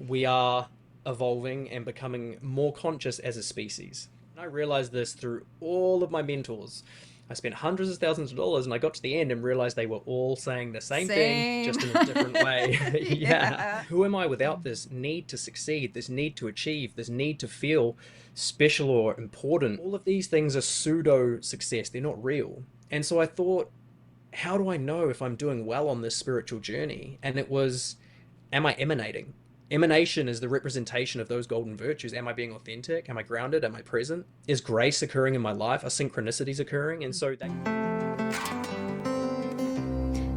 We are evolving and becoming more conscious as a species. And I realized this through all of my mentors. I spent hundreds of thousands of dollars and I got to the end and realized they were all saying the same thing, Same. just in a different way. Yeah. Yeah. Who am I without this need to succeed, this need to achieve, this need to feel special or important? All of these things are pseudo success, they're not real. And so I thought, how do I know if I'm doing well on this spiritual journey? And it was, am I emanating? Emanation is the representation of those golden virtues. Am I being authentic? Am I grounded? Am I present? Is grace occurring in my life? Are synchronicities occurring? And so that.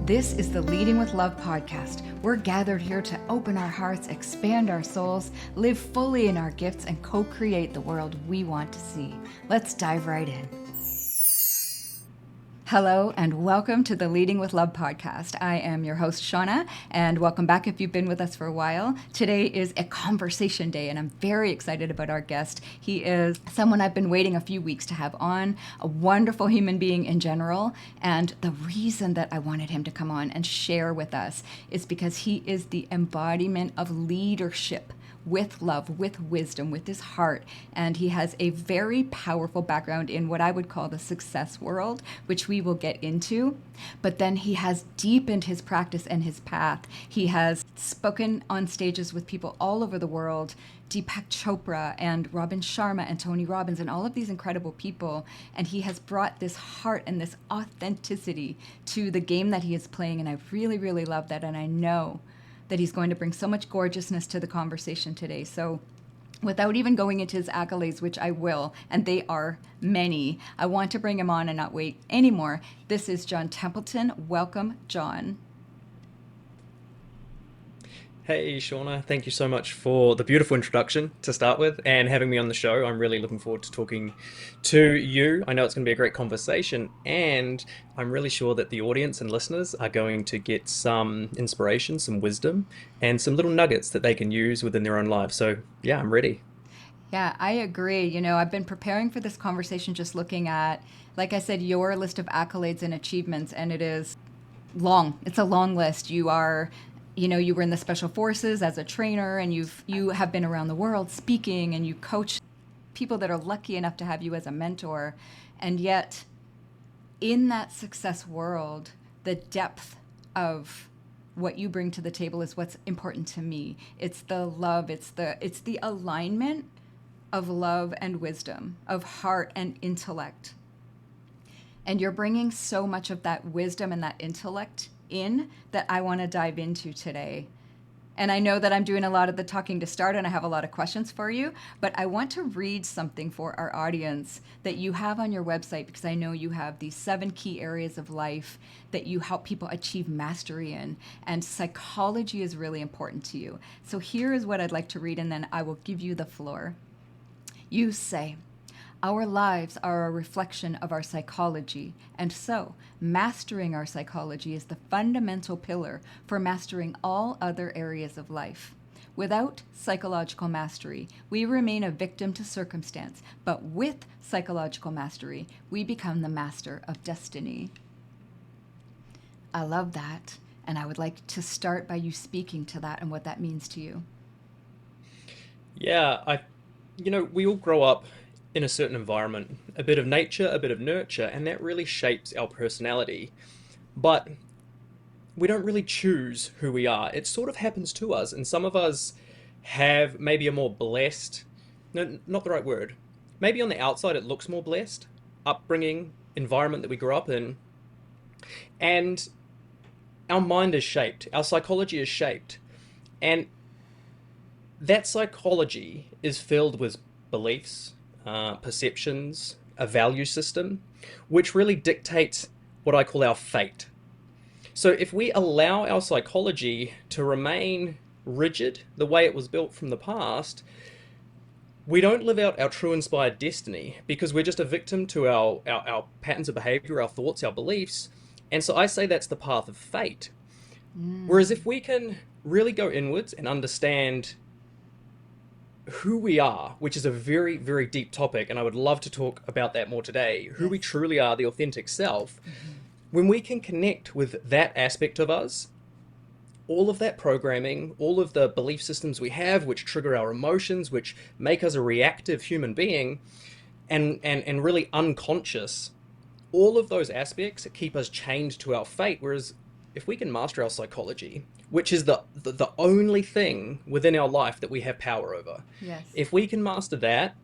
This is the Leading with Love podcast. We're gathered here to open our hearts, expand our souls, live fully in our gifts, and co-create the world we want to see. Let's dive right in. Hello and welcome to the Leading with Love podcast. I am your host, Shauna, and welcome back if you've been with us for a while. Today is a conversation day, and I'm very excited about our guest. He is someone I've been waiting a few weeks to have on, a wonderful human being in general, and the reason that I wanted him to come on and share with us is because he is the embodiment of leadership with love, with wisdom, with his heart. And he has a very powerful background in what I would call the success world, which we will get into. But then he has deepened his practice and his path. He has spoken on stages with people all over the world, Deepak Chopra and Robin Sharma and Tony Robbins and all of these incredible people. And he has brought this heart and this authenticity to the game that he is playing. And I really, really love that. And I know that he's going to bring so much gorgeousness to the conversation today. So without even going into his accolades, which I will, and they are many, I want to bring him on and not wait anymore. This is John Templeton. Welcome, John. Hey, Shauna, thank you so much for the beautiful introduction to start with and having me on the show. I'm really looking forward to talking to you. I know it's going to be a great conversation, and I'm really sure that the audience and listeners are going to get some inspiration, some wisdom, and some little nuggets that they can use within their own lives. So, yeah, I'm ready. Yeah, I agree. You know, I've been preparing for this conversation just looking at, like I said, your list of accolades and achievements, and it is long. It's a long list. You were in the special forces as a trainer, and you have been around the world speaking, and you coach people that are lucky enough to have you as a mentor. And yet in that success world, the depth of what you bring to the table is what's important to me. It's the love, it's the alignment of love and wisdom, of heart and intellect. And you're bringing so much of that wisdom and that intellect in that I want to dive into today. And I know that I'm doing a lot of the talking to start, and I have a lot of questions for you, but I want to read something for our audience that you have on your website, because I know you have these 7 key areas of life that you help people achieve mastery in, and psychology is really important to you. So here is what I'd like to read, and then I will give you the floor. You say, our lives are a reflection of our psychology, and so mastering our psychology is the fundamental pillar for mastering all other areas of life. Without psychological mastery, we remain a victim to circumstance, but with psychological mastery, we become the master of destiny. I love that, and I would like to start by you speaking to that and what that means to you. Yeah, we all grow up in a certain environment, a bit of nature, a bit of nurture, and that really shapes our personality. But we don't really choose who we are. It sort of happens to us, and some of us have maybe a more blessed, no, not the right word. Maybe on the outside it looks more blessed, upbringing, environment that we grew up in, and our mind is shaped, our psychology is shaped, and that psychology is filled with beliefs, perceptions, a value system, which really dictates what I call our fate. So if we allow our psychology to remain rigid, the way it was built from the past, we don't live out our true inspired destiny because we're just a victim to our patterns of behavior, our thoughts, our beliefs. And so I say that's the path of fate. Whereas if we can really go inwards and understand who we are, which is a very, very deep topic, and I would love to talk about that more today, who we Yes. truly are, the authentic self, Mm-hmm. when we can connect with that aspect of us, all of that programming, all of the belief systems we have, which trigger our emotions, which make us a reactive human being, and really unconscious, all of those aspects keep us chained to our fate. Whereas if we can master our psychology, which is the only thing within our life that we have power over, Yes. if we can master that,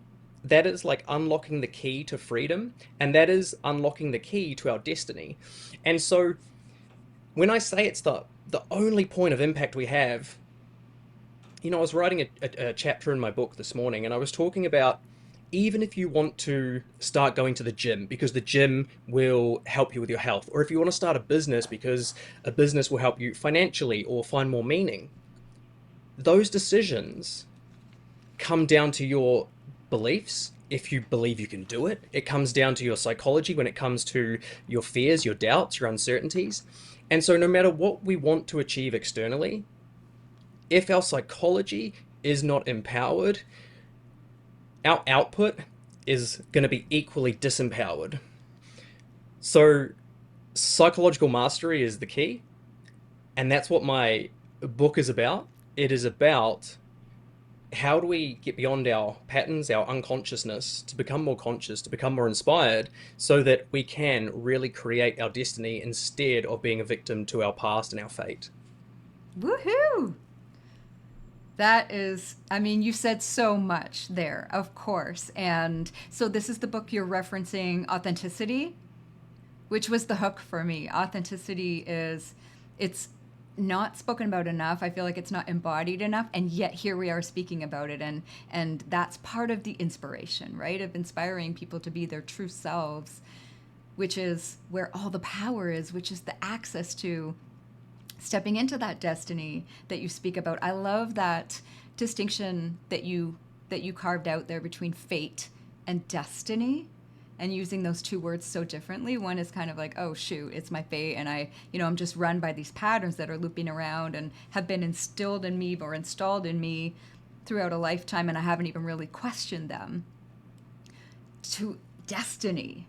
that is like unlocking the key to freedom, and that is unlocking the key to our destiny. And so when I say it's the only point of impact we have, I was writing a chapter in my book this morning, and I was talking about even if you want to start going to the gym because the gym will help you with your health, or if you want to start a business because a business will help you financially or find more meaning, those decisions come down to your beliefs. If you believe you can do it, it comes down to your psychology when it comes to your fears, your doubts, your uncertainties. And so, no matter what we want to achieve externally, if our psychology is not empowered, our output is going to be equally disempowered. So, psychological mastery is the key, and that's what my book is about. It is about how do we get beyond our patterns, our unconsciousness, to become more conscious, to become more inspired, so that we can really create our destiny instead of being a victim to our past and our fate. Woohoo! That is, I mean, you said so much there, of course. And so this is the book you're referencing, Authenticity, which was the hook for me. Authenticity is, it's not spoken about enough. I feel like it's not embodied enough, and yet here we are speaking about it, and that's part of the inspiration, right? Of inspiring people to be their true selves, which is where all the power is, which is the access to stepping into that destiny that you speak about. I love that distinction that you carved out there between fate and destiny, and using those two words so differently. One is kind of like, oh shoot, it's my fate, and I'm just run by these patterns that are looping around and have been instilled in me or installed in me throughout a lifetime, and I haven't even really questioned them. To destiny,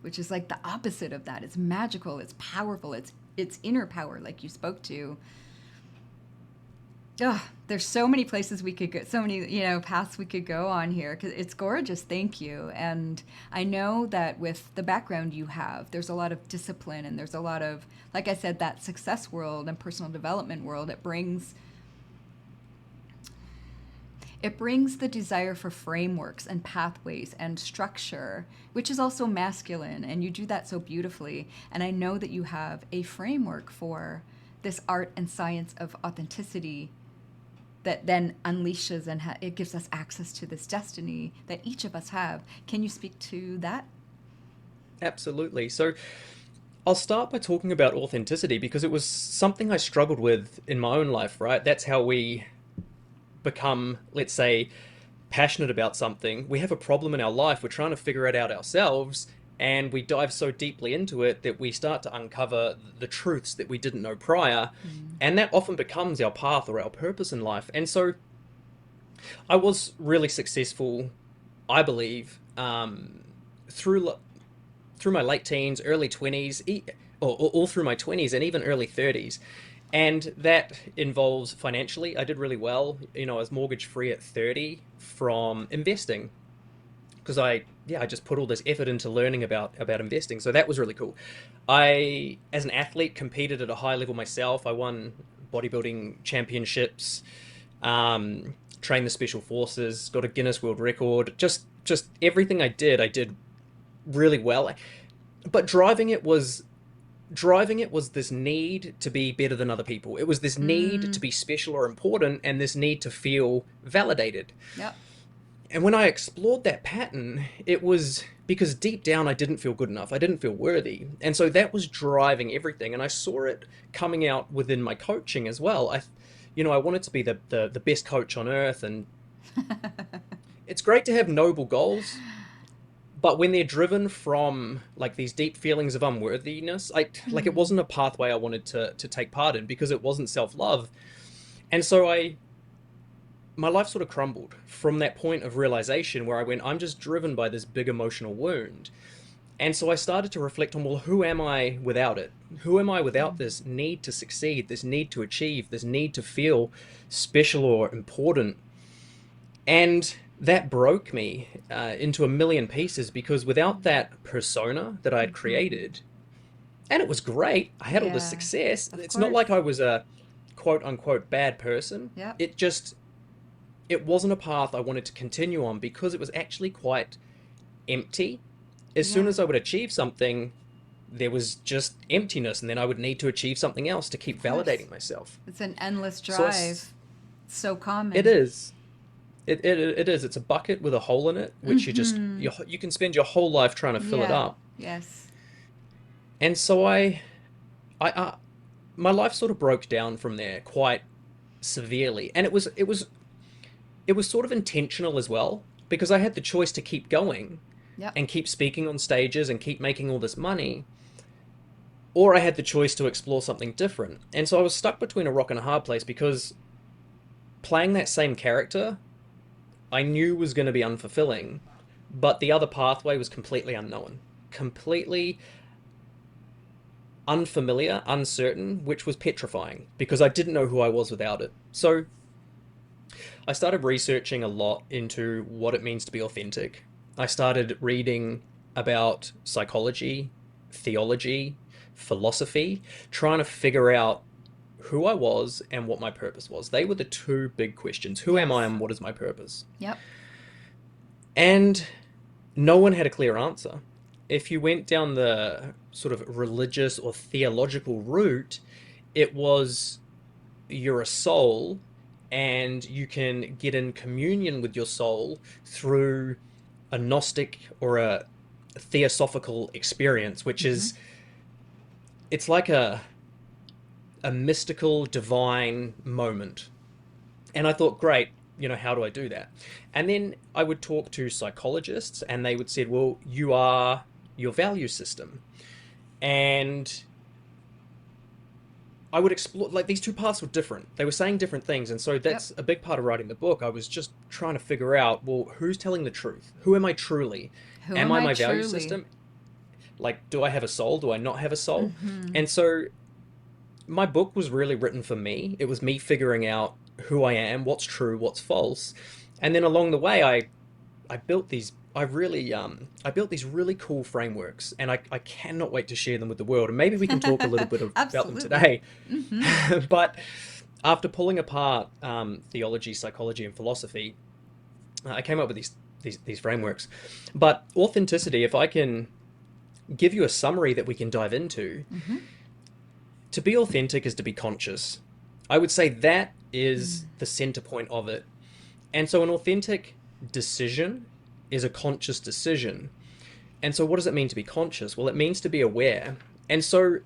which is like the opposite of that. It's magical, it's powerful, it's inner power, like you spoke to. Ugh, there's so many places we could go, so many, paths we could go on here, because it's gorgeous. Thank you. And I know that with the background you have, there's a lot of discipline, and there's a lot of, like I said, that success world and personal development world. It brings the desire for frameworks and pathways and structure, which is also masculine, and you do that so beautifully. And I know that you have a framework for this art and science of authenticity that then unleashes, and it gives us access to this destiny that each of us have. Can you speak to that? Absolutely. So, I'll start by talking about authenticity because it was something I struggled with in my own life, right? That's how we become, let's say, passionate about something. We have a problem in our life, we're trying to figure it out ourselves, and we dive so deeply into it that we start to uncover the truths that we didn't know prior. Mm. And that often becomes our path or our purpose in life. And so I was really successful, I believe, through through my late teens, early 20s, or all through my 20s and even early 30s. And that involves financially. I did really well. I was mortgage free at 30 from investing because I just put all this effort into learning about investing. So that was really cool. I, as an athlete, competed at a high level myself. I won bodybuilding championships, trained the special forces, got a Guinness World Record. Just everything I did really well. But driving it was this need to be better than other people. It was this need to Mm. be special or important, and this need to feel validated. Yep. And when I explored that pattern, it was because deep down I didn't feel good enough. I didn't feel worthy. And so that was driving everything. And I saw it coming out within my coaching as well. I wanted to be the best coach on earth. And it's great to have noble goals, but when they're driven from like these deep feelings of unworthiness, like it Mm. wasn't a pathway I wanted to take part in because it wasn't self-love. And so my life sort of crumbled from that point of realization where I went, I'm just driven by this big emotional wound. And so I started to reflect on, well, who am I without it? Who am I without this need to succeed, this need to achieve, this need to feel special or important? And that broke me into a million pieces because without that persona that I had created, and it was great, I had all this Yeah. success. Of It's not course. like I was a quote unquote bad person. Yep. It just, it wasn't a path I wanted to continue on because it was actually quite empty. As soon Yeah. as I would achieve something, there was just emptiness, and then I would need to achieve something else to keep Of course. validating myself. It's an endless So drive. So it common. is. It is. It's a bucket with a hole in it, which you can spend your whole life trying to fill it Yeah. up. Yes. And so I my life sort of broke down from there quite severely, and it was sort of intentional as well because I had the choice to keep going Yep. and keep speaking on stages and keep making all this money, or I had the choice to explore something different. And so I was stuck between a rock and a hard place because playing that same character I knew was going to be unfulfilling, but the other pathway was completely unknown, completely unfamiliar, uncertain, which was petrifying because I didn't know who I was without it. So I started researching a lot into what it means to be authentic. I started reading about psychology, theology, philosophy, trying to figure out who I was and what my purpose was. They were the two big questions. Who am I Yes. and what is my purpose? Yep. And no one had a clear answer. If you went down the sort of religious or theological route, it was you're a soul and you can get in communion with your soul through a Gnostic or a theosophical experience, which Mm-hmm. is it's like a mystical divine moment. And I thought, great, how do I do that? And then I would talk to psychologists and they would say, well, you are your value system. And I would explore, like, these two paths were different. They were saying different things. And so Yep. that's a big part of writing the book. I was just trying to figure out, well, who's telling the truth? Who am I truly? Who Am am I I my value truly? system? Like, do I have a soul? Do I not have a soul? Mm-hmm. And so my book was really written for me. It was me figuring out who I am, what's true, what's false. And then along the way I built these I built these really cool frameworks and I cannot wait to share them with the world. And maybe we can talk a little bit about them Absolutely. today. Mm-hmm. But after pulling apart theology, psychology, and philosophy, I came up with these frameworks. But authenticity, if I can give you a summary that we can dive into, Mm-hmm. to be authentic is to be conscious. I would say that is the center point of it. And so an authentic decision is a conscious decision. And so what does it mean to be conscious? Well, it means to be aware. And so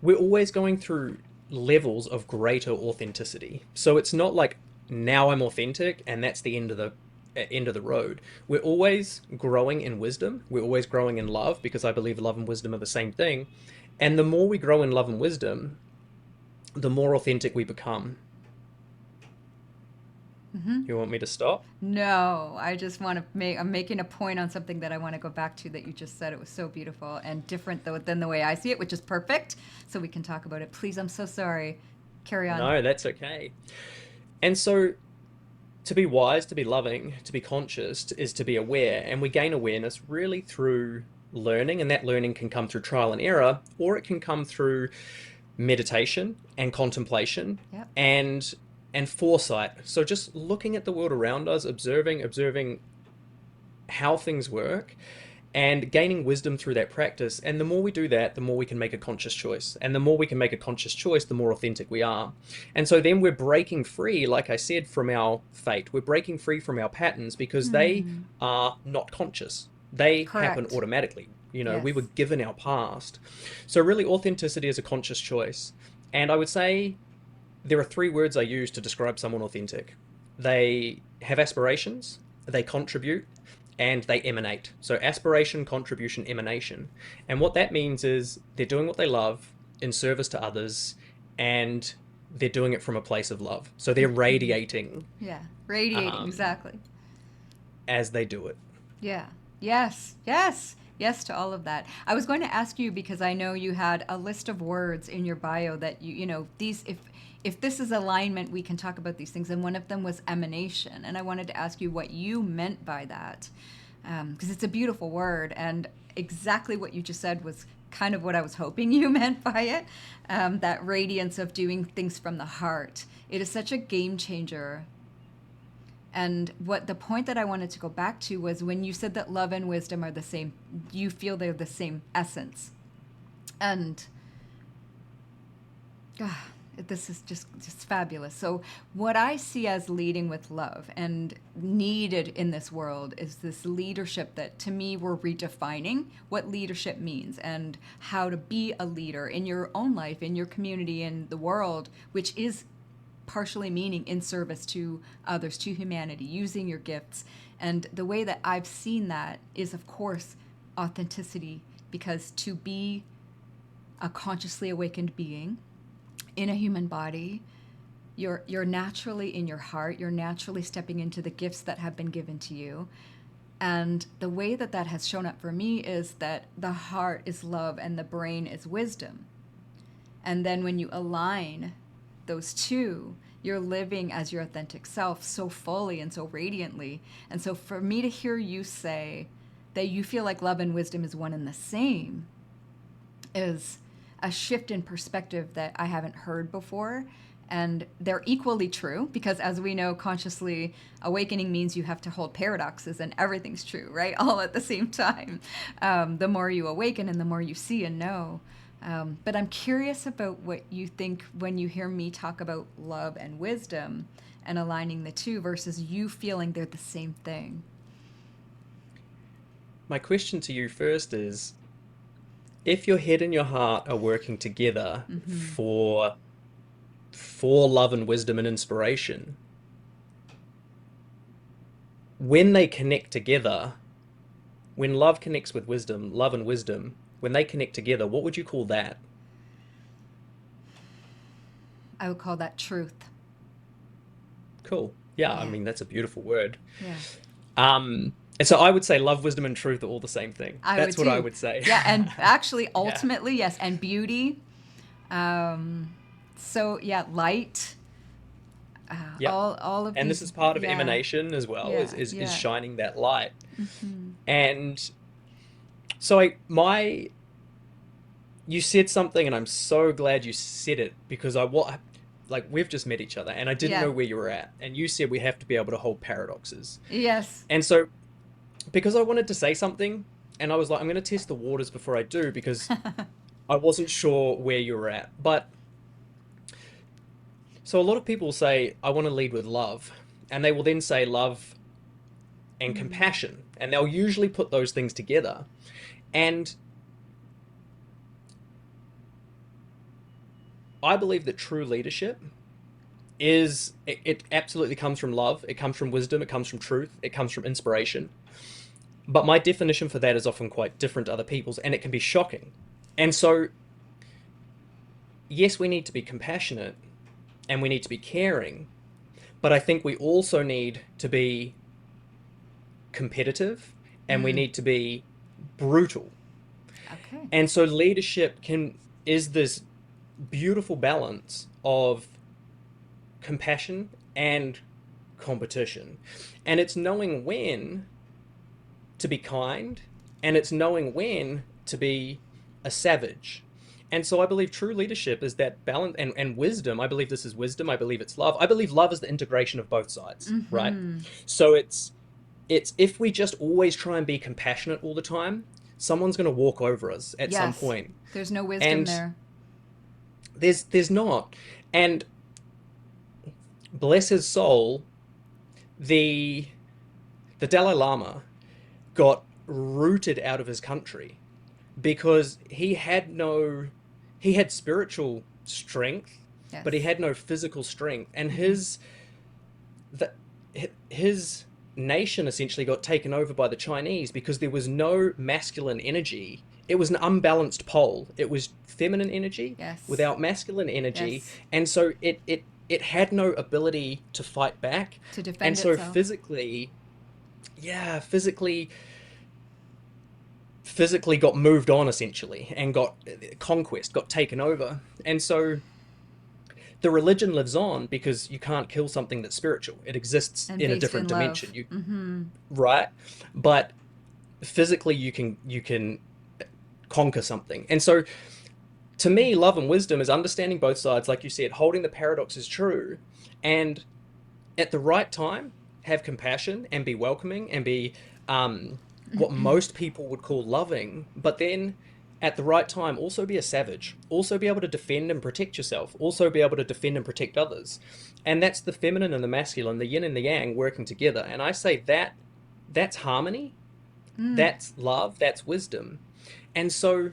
we're always going through levels of greater authenticity. So it's not like now I'm authentic and that's the end of the road. We're always growing in wisdom. We're always growing in love because I believe love and wisdom are the same thing. And the more we grow in love and wisdom, the more authentic we become. Mm-hmm. You want me to stop? No, I just want to make. I'm making a point on something that I want to go back to that you just said. It was so beautiful and different though than the way I see it, which is perfect. So we can talk about it. Please, I'm so sorry. Carry on. No, that's okay. And so to be wise, to be loving, to be conscious is to be aware. And we gain awareness really through learning. And that learning can come through trial and error, or it can come through meditation and contemplation Yep. and and foresight. So just looking at the world around us, observing how things work and gaining wisdom through that practice. And the more we do that, the more we can make a conscious choice. And the more we can make a conscious choice, the more authentic we are. And so then we're breaking free, like I said, from our fate. We're breaking free from our patterns because they Hmm. are not conscious. They happen Correct. automatically. We were Yes. given our past. So really authenticity is a conscious choice. And I would say there are three words I use to describe someone authentic. They have aspirations, they contribute, and they emanate. So aspiration, contribution, emanation. And what that means is they're doing what they love in service to others, and they're doing it from a place of love. So they're radiating Yeah. Radiating. um, Exactly. as they do it. Yeah. Yes. Yes. Yes to all of that. I was going to ask you because I know you had a list of words in your bio that you know, these if this is alignment, we can talk about these things. And one of them was emanation. And I wanted to ask you what you meant by that. Because it's a beautiful word. And exactly what you just said was kind of what I was hoping you meant by it. That radiance of doing things from the heart. It is such a game changer. And what the point that I wanted to go back to was when you said that love and wisdom are the same, you feel they're the same essence. And ah, this is just fabulous. So what I see as leading with love and needed in this world is this leadership that to me we're redefining what leadership means and how to be a leader in your own life, in your community, in the world, which is partially meaning in service to others, to humanity, using your gifts. And the way that I've seen that is, of course, authenticity, because to be a consciously awakened being in a human body, you're naturally in your heart, you're naturally stepping into the gifts that have been given to you. And the way that that has shown up for me is that the heart is love and the brain is wisdom. And then when you align those two, you're living as your authentic self so fully and so radiantly. And so for me to hear you say that you feel like love and wisdom is one and the same is a shift in perspective that I haven't heard before. And they're equally true because, as we know, consciously awakening means you have to hold paradoxes and everything's true, right? All at the same time. The more you awaken and the more you see and know. But I'm curious about what you think when you hear me talk about love and wisdom and aligning the two versus you feeling they're the same thing. My question to you first is, if your head and your heart are working together Mm-hmm. for love and wisdom and inspiration, when they connect together, when love connects with wisdom, love and wisdom, when they connect together, what would you call that? I would call that truth. Cool. Yeah, I Yeah. mean, that's a beautiful word. Yeah. And so I would say love, wisdom, and truth are all the same thing. I would That's what I too. would say. Yeah. And actually, Yeah. ultimately, yes. And beauty. Um, so, yeah, light. Yep. All of And this these. is part of Yeah. emanation as well, Yeah. is Yeah. shining that light. Mm-hmm. And so you said something, and I'm so glad you said it because like we've just met each other, and I didn't Yeah. know where you were at, and you said we have to be able to hold paradoxes, Yes. and so because I wanted to say something, and I was like, I'm going to test the waters before I do because I wasn't sure where you were at, but so a lot of people say I want to lead with love, and they will then say love and Mm. compassion, and they'll usually put those things together, and I believe that true leadership it absolutely comes from love, it comes from wisdom, it comes from truth, it comes from inspiration. But my definition for that is often quite different to other people's, and it can be shocking. And so, yes, we need to be compassionate and we need to be caring, but I think we also need to be competitive and we Mm. need to be brutal. Okay. And so leadership can is this beautiful balance of compassion and competition. And it's knowing when to be kind, and it's knowing when to be a savage. And so I believe true leadership is that balance and wisdom. I believe this is wisdom. I believe it's love. I believe love is the integration of both sides, right? Mm-hmm. So it's if we just always try and be compassionate all the time, someone's going to walk over us at some Yes. point. There's no wisdom And there. there's not. And bless his soul, the the Dalai Lama got rooted out of his country because he had spiritual strength, but he Yes. had no physical strength, and Mm-hmm. the, his nation essentially got taken over by the Chinese because there was no masculine energy. It was an unbalanced pole. It was feminine energy Yes. without masculine energy, Yes. and so it had no ability to fight back. To And defend so itself. physically, yeah, physically physically got moved on essentially and got conquest, got taken over. And so the religion lives on because you can't kill something that's spiritual. It exists And in a based different in dimension. love. You Mm-hmm. right, but physically you can conquer something. And so to me, love and wisdom is understanding both sides, like you said, holding the paradox is true, and at the right time, have compassion and be welcoming and be what most people would call loving, but then at the right time, also be a savage, also be able to defend and protect yourself, also be able to defend and protect others. And that's the feminine and the masculine, the yin and the yang working together. And I say that's harmony, Mm. that's love, that's wisdom. And so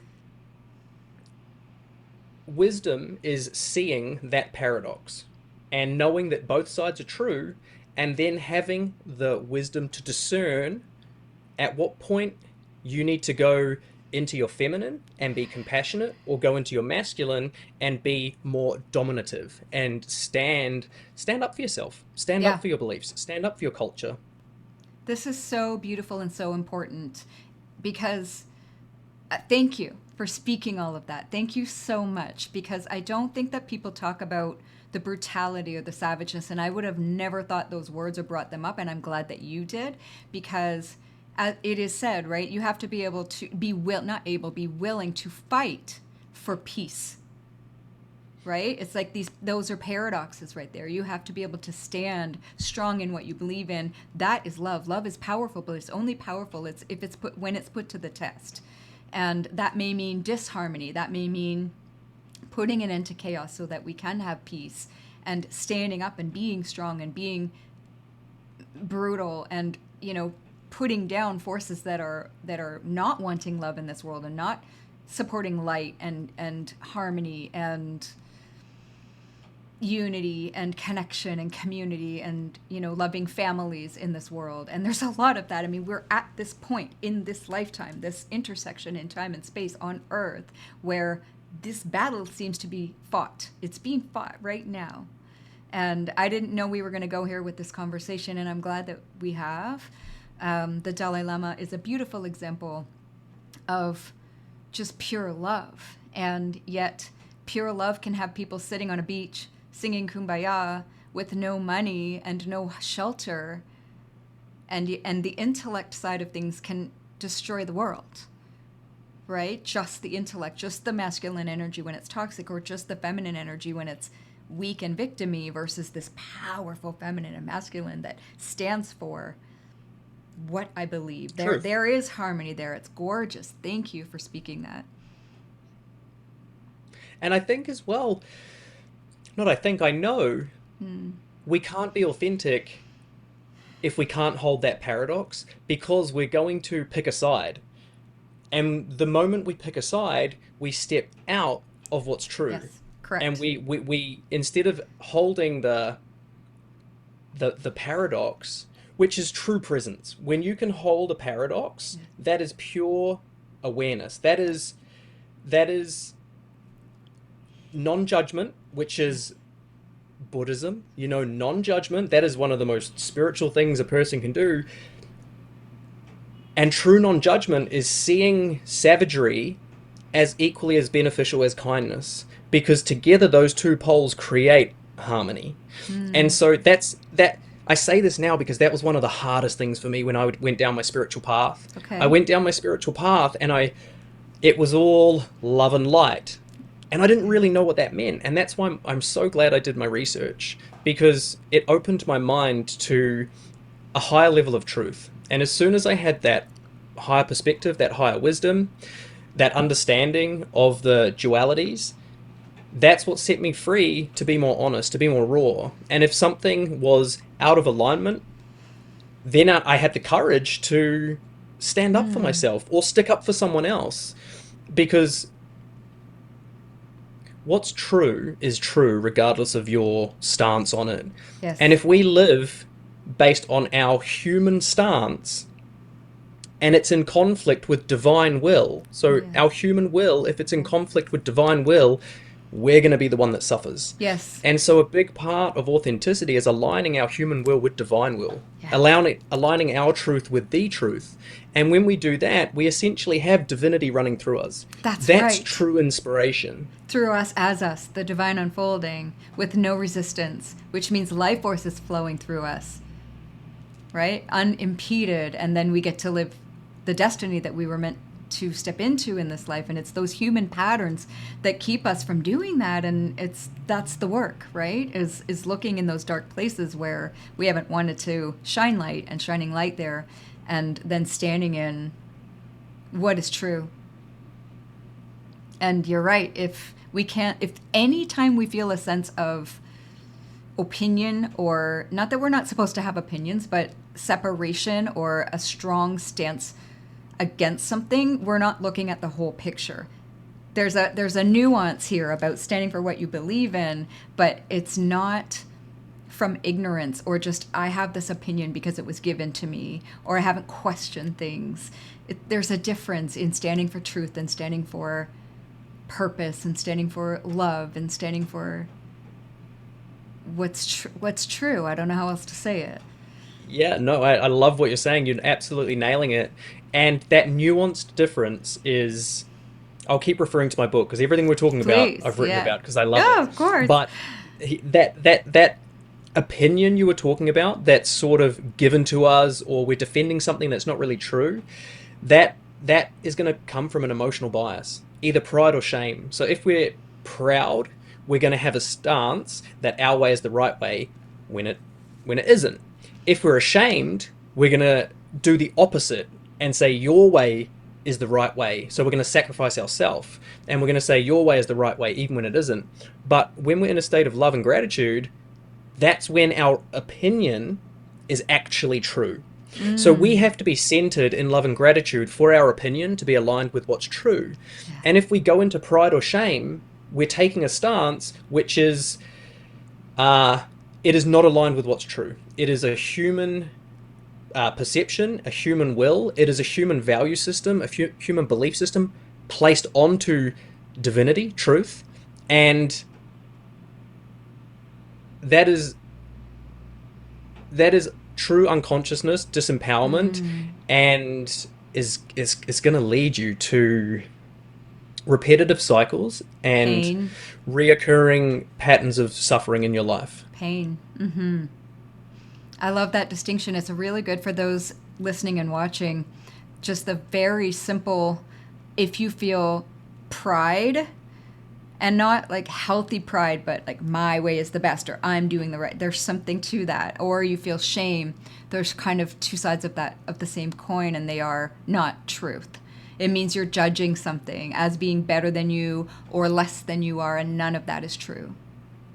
wisdom is seeing that paradox and knowing that both sides are true, and then having the wisdom to discern at what point you need to go into your feminine and be compassionate, or go into your masculine and be more dominative and stand up for yourself, stand Yeah. up for your beliefs, stand up for your culture. This is so beautiful and so important because thank you for speaking all of that. Thank you so much because I don't think that people talk about the brutality or the savageness, and I would have never thought those words or brought them up, and I'm glad that you did because it is said, right? You have to be able to not able, be willing to fight for peace, right? It's like those are paradoxes right there. You have to be able to stand strong in what you believe in. That is love. Love is powerful, but it's only powerful if it's put when it's put to the test. And that may mean disharmony. That may mean putting an end to chaos so that we can have peace, and standing up and being strong and being brutal, and putting down forces that are not wanting love in this world and not supporting light and harmony and unity and connection and community and loving families in this world. And there's a lot of that. I mean, we're at this point in this lifetime, this intersection in time and space on earth, where this battle seems to be fought. It's being fought right now. And I didn't know we were going to go here with this conversation, and I'm glad that we have. The Dalai Lama is a beautiful example of just pure love, and yet pure love can have people sitting on a beach singing kumbaya with no money and no shelter, and the intellect side of things can destroy the world, right? Just the intellect, just the masculine energy when it's toxic, or just the feminine energy when it's weak and victim-y, versus this powerful feminine and masculine that stands for what I believe. Truth. There is harmony there. It's gorgeous. Thank you for speaking that. And I think as well, not I think, I know, Hmm. we can't be authentic if we can't hold that paradox, because we're going to pick a side. And the moment we pick a side, we step out of what's true. Yes, And correct. we instead of holding the paradox, which is true presence, when you can hold a paradox, that is pure awareness. That is non-judgment, which is Buddhism, non-judgment. That is one of the most spiritual things a person can do. And true non-judgment is seeing savagery as equally as beneficial as kindness, because together those two poles create harmony. And Hmm. so that's that. I say this now because that was one of the hardest things for me when I went down my spiritual path. I Okay. went down my spiritual path, and it was all love and light, and I didn't really know what that meant. And that's why I'm so glad I did my research, because it opened my mind to a higher level of truth. And as soon as I had that higher perspective, that higher wisdom, that understanding of the dualities, that's what set me free to be more honest, to be more raw. And if something was out of alignment, then I had the courage to stand up for Hmm. myself or stick up for someone else. Because what's true is true regardless of your stance on it. And Yes. if we live based on our human stance, and it's in conflict with divine will, so our Yes. human will, if it's in conflict with divine will, we're going to be the one that suffers. Yes. And so a big part of authenticity is aligning our human will with divine will, Yeah. aligning our truth with the truth. And when we do that, we essentially have divinity running through us. That's That's right. true inspiration. Through us as us, the divine unfolding with no resistance, which means life force is flowing through us, right? Unimpeded. And then we get to live the destiny that we were meant to step into in this life. And it's those human patterns that keep us from doing that. And that's the work, right? Is looking in those dark places where we haven't wanted to shine light and shining light there, and then standing in what is true. And you're right. If any time we feel a sense of opinion, or not that we're not supposed to have opinions, but separation or a strong stance against something, we're not looking at the whole picture. There's a nuance here about standing for what you believe in, but it's not from ignorance or just I have this opinion because it was given to me, or I haven't questioned things. There's a difference in standing for truth and standing for purpose and standing for love and standing for what's true. I don't know how else to say it. Yeah, no, I love what you're saying. You're absolutely nailing it. And that nuanced difference is, I'll keep referring to my book because everything we're talking about, Please, I've written yeah. about because I love Oh, it. of course. But that opinion you were talking about, that's sort of given to us, or we're defending something that's not really true, that that is going to come from an emotional bias, either pride or shame. So if we're proud, we're going to have a stance that our way is the right way when it isn't. If we're ashamed, we're going to do the opposite and say your way is the right way. So we're going to sacrifice ourselves and we're going to say your way is the right way even when it isn't. But when we're in a state of love and gratitude, that's when our opinion is actually true. So we have to be centered in love and gratitude for our opinion to be aligned with what's true. Yeah. And if we go into pride or shame, we're taking a stance which is it is not aligned with what's true. It is a human perception, a human will. It is a human value system, a human belief system placed onto divinity, truth, and that is true unconsciousness, disempowerment, and is going to lead you to repetitive cycles and Pain. reoccurring patterns of suffering in your life. Pain. I love that distinction. It's really good for those listening and watching. Just the very simple, if you feel pride, and not like healthy pride, but like my way is the best, or I'm doing the right, there's something to that. Or you feel shame. There's kind of two sides of the same coin, and they are not truth. It means you're judging something as being better than you or less than you are, and none of that is true.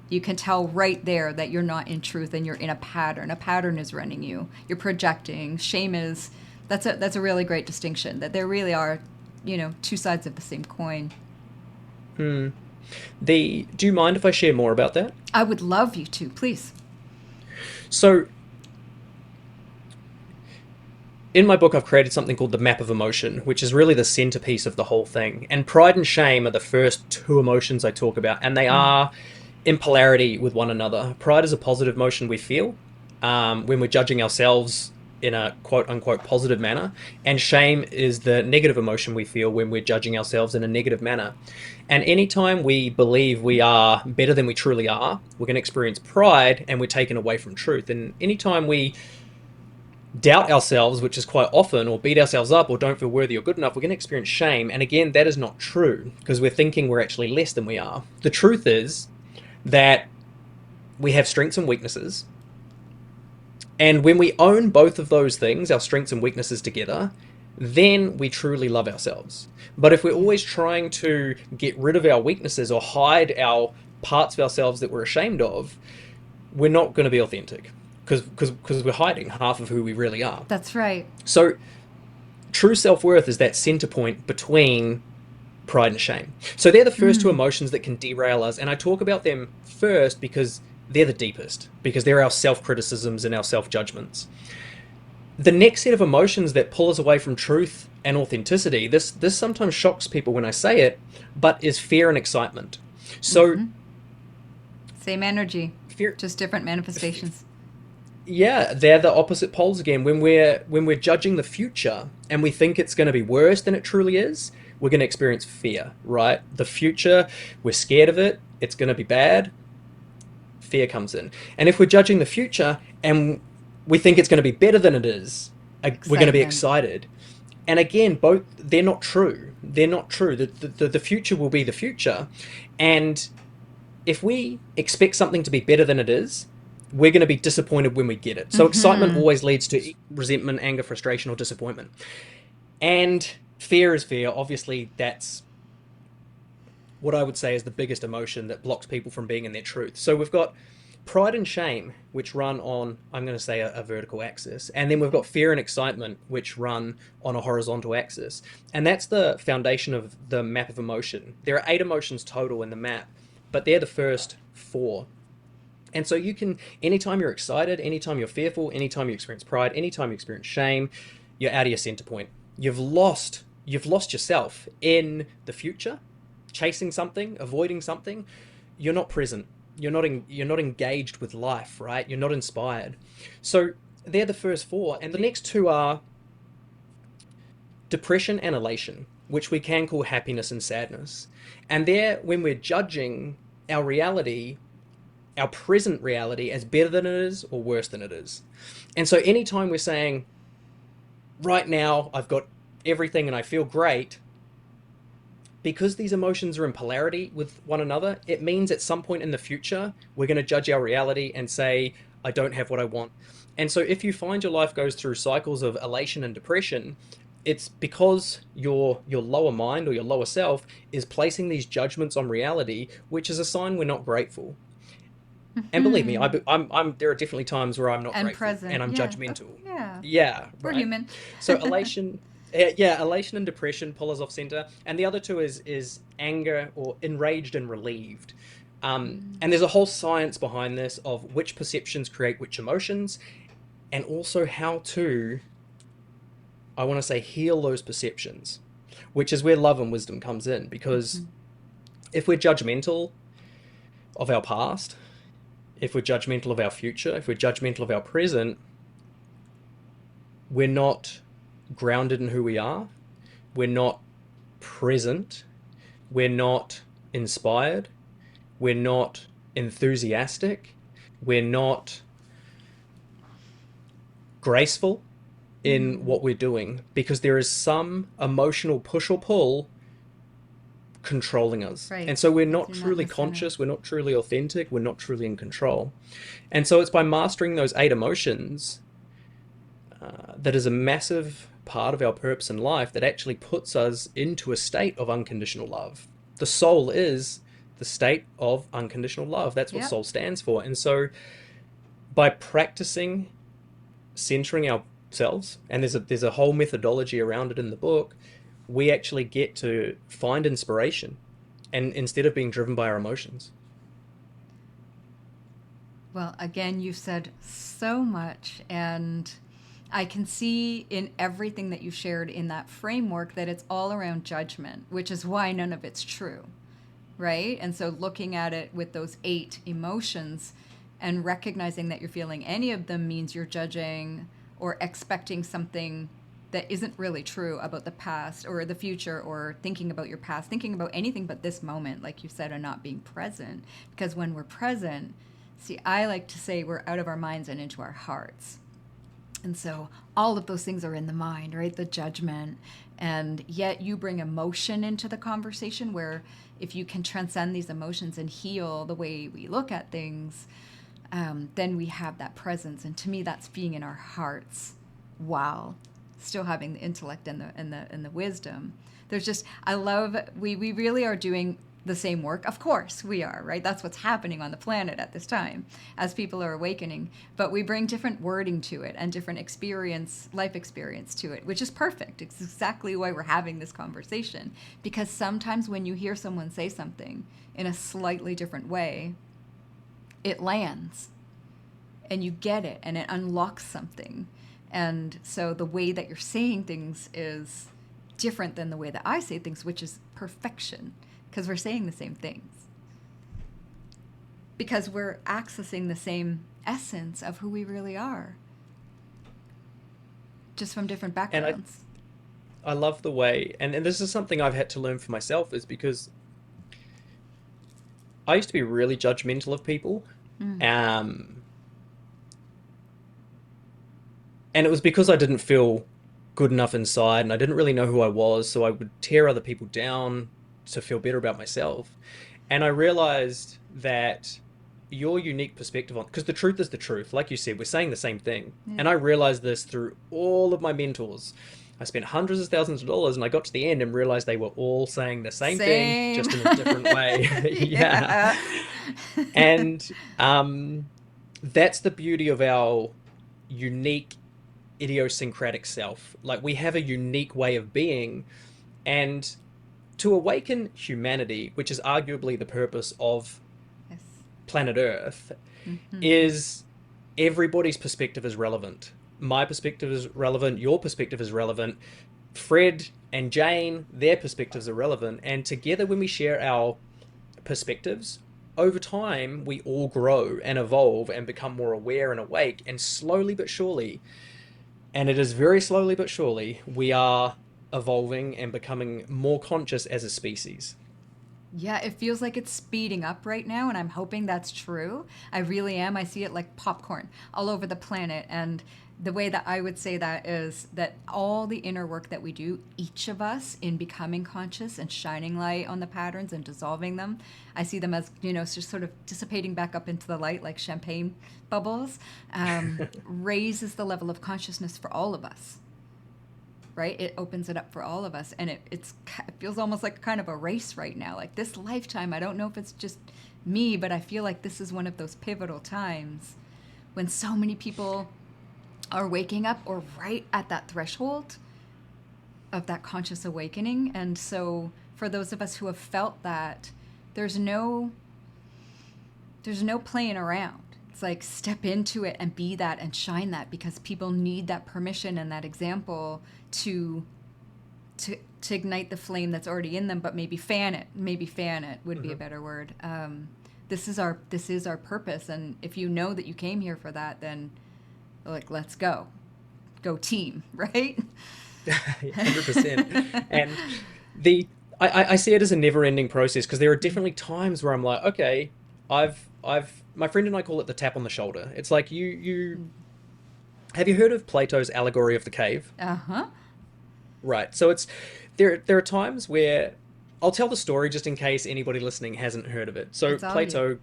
You can tell right there that you're not in truth and you're in a pattern. A pattern is running you. You're projecting. Shame is, that's a really great distinction, that there really are, two sides of the same coin. Do you mind if I share more about that? I would love you to, please. So in my book, I've created something called the map of emotion, which is really the centerpiece of the whole thing. And pride and shame are the first two emotions I talk about, and they are in polarity with one another. Pride is a positive emotion we feel when we're judging ourselves in a quote unquote positive manner, and shame is the negative emotion we feel when we're judging ourselves in a negative manner. And anytime we believe we are better than we truly are, we're going to experience pride and we're taken away from truth. And anytime we doubt ourselves, which is quite often, or beat ourselves up or don't feel worthy or good enough, we're going to experience shame. And again, that is not true because we're thinking we're actually less than we are. The truth is that we have strengths and weaknesses. And when we own both of those things, our strengths and weaknesses together, then we truly love ourselves. But if we're always trying to get rid of our weaknesses or hide our parts of ourselves that we're ashamed of, we're not going to be authentic because we're hiding half of who we really are. That's right. So true self-worth is that center point between pride and shame. So they're the first two emotions that can derail us. And I talk about them first because they're the deepest, because they're our self-criticisms and our self-judgments. The next set of emotions that pull us away from truth and authenticity, this sometimes shocks people when I say it, but is fear and excitement. So Same energy, fear, just different manifestations. yeah, they're the opposite poles again. When we're judging the future and we think it's going to be worse than it truly is, we're going to experience fear, right? The future, we're scared of it. It's going to be bad. Fear comes in. And if we're judging the future and we think it's going to be better than it is, we're going to be Excitement. excited. And again, both they're not true. They're not true. The future will be the future, and if we expect something to be better than it is, we're going to be disappointed when we get it. So excitement Mm-hmm. always leads to resentment, anger, frustration, or disappointment. And fear is fear. Obviously, that's what I would say is the biggest emotion that blocks people from being in their truth. So we've got pride and shame, which run on, I'm going to say, a vertical axis. And then we've Okay. got fear and excitement, which run on a horizontal axis. And that's the foundation of the map of emotion. There are 8 emotions total in the map, but they're the first 4. And so you can, anytime you're excited, anytime you're fearful, anytime you experience pride, anytime you experience shame, you're out of your center point. You've lost yourself in the future, chasing something, avoiding something. You're not present. You're not engaged with life, right? You're not inspired. So they're the first 4, and the next 2 are depression and elation, which we can call happiness and sadness. And there, when we're judging our reality, our present reality, as better than it is or worse than it is. And so anytime we're saying, right now, I've got everything and I feel great, because these emotions are in polarity with one another, it means at some point in the future, we're going to judge our reality and say, I don't have what I want. And so if you find your life goes through cycles of elation and depression, it's because your lower mind or your lower self is placing these judgments on reality, which is a sign we're not grateful. And believe me, Hmm. there are definitely times where I'm not And grateful and present. I'm Yeah. judgmental. Yeah. Yeah, We're right. human. So elation, yeah, elation and depression pull us off center, and the other two is anger or enraged and relieved. And there's a whole science behind this of which perceptions create which emotions, and also how to, I want to say, heal those perceptions, which is where love and wisdom comes in. Because if we're judgmental of our past, if we're judgmental of our future, if we're judgmental of our present, we're not grounded in who we are. We're not present. We're not inspired. We're not enthusiastic. We're not graceful in what we're doing because there is some emotional push or pull controlling us. Right. And so we're It's not not in truly the center. conscious, we're not truly authentic, we're not truly in control. And so it's by mastering those 8 emotions that is a massive part of our purpose in life that actually puts us into a state of unconditional love. The soul is the state of unconditional love. That's what Yep. soul stands for. And so by practicing centering ourselves, and there's a whole methodology around it in the book, we actually get to find inspiration and instead of being driven by our emotions. Well, again, you said so much, and I can see in everything that you shared in that framework that it's all around judgment, which is why none of it's true, right? And so looking at it with those 8 emotions and recognizing that you're feeling any of them means you're judging or expecting something that isn't really true about the past or the future or thinking about your past, thinking about anything but this moment, like you said, and not being present. Because when we're present, see, I like to say we're out of our minds and into our hearts. And so all of those things are in the mind, right? The judgment. And yet you bring emotion into the conversation where if you can transcend these emotions and heal the way we look at things, then we have that presence. And to me, that's being in our hearts while still having the intellect and the wisdom. There's just, I love, we really are doing the same work. Of course we are, right? That's what's happening on the planet at this time as people are awakening. But we bring different wording to it and different experience, life experience to it, which is perfect. It's exactly why we're having this conversation. Because sometimes when you hear someone say something in a slightly different way, it lands and you get it and it unlocks something. And so the way that you're saying things is different than the way that I say things, which is perfection because we're saying the same things. because we're accessing the same essence of who we really are, just from different And backgrounds. I love the way, and this is something I've had to learn for myself, is because I used to be really judgmental of people. Mm. Um, and it was because I didn't feel good enough inside and I didn't really know who I was, so I would tear other people down to feel better about myself. And I realized that your unique perspective on, because the truth is the truth, like you said, we're saying the same thing. Yeah. And I realized this through all of my mentors. I spent hundreds of thousands of dollars and I got to the end and realized they were all saying the same thing, Same. just in a different way. Yeah. Yeah. And that's the beauty of our unique idiosyncratic self. Like, we have a unique way of being, and to awaken humanity, which is arguably the purpose of Yes. planet Earth, Hmm. is everybody's perspective is relevant. My perspective is relevant, your perspective is relevant, Fred and Jane, their perspectives are relevant, and together, when we share our perspectives, over time we all grow and evolve and become more aware and awake, and slowly but surely, and it is very slowly but surely, we are evolving and becoming more conscious as a species. Yeah, it feels like it's speeding up right now, and I'm hoping that's true. I really am. I see it like popcorn all over the planet. And the way that I would say that is that all the inner work that we do, each of us, in becoming conscious and shining light on the patterns and dissolving them, I see them as, just sort of dissipating back up into the light like champagne bubbles, raises the level of consciousness for all of us, right? It opens it up for all of us, and it feels almost like kind of a race right now. Like this lifetime, I don't know if it's just me, but I feel like this is one of those pivotal times when so many people are waking up or right at that threshold of that conscious awakening. And so for those of us who have felt that, there's no there's no playing around. It's like step into it and be that and shine that, because people need that permission and that example to to ignite the flame that's already in them, but maybe fan it. Maybe fan it would be a Mhm. better word. This is our purpose, and if you know that you came here for that, then like let's go team, right? 100%. And the I see it as a never-ending process, because there are definitely times where I'm like, okay, my friend and I call it the tap on the shoulder. It's like, you have you heard of Plato's allegory of the cave? Uh huh. Right. So it's there are times where I'll tell the story just in case anybody listening hasn't heard of it. So It's all you. Plato,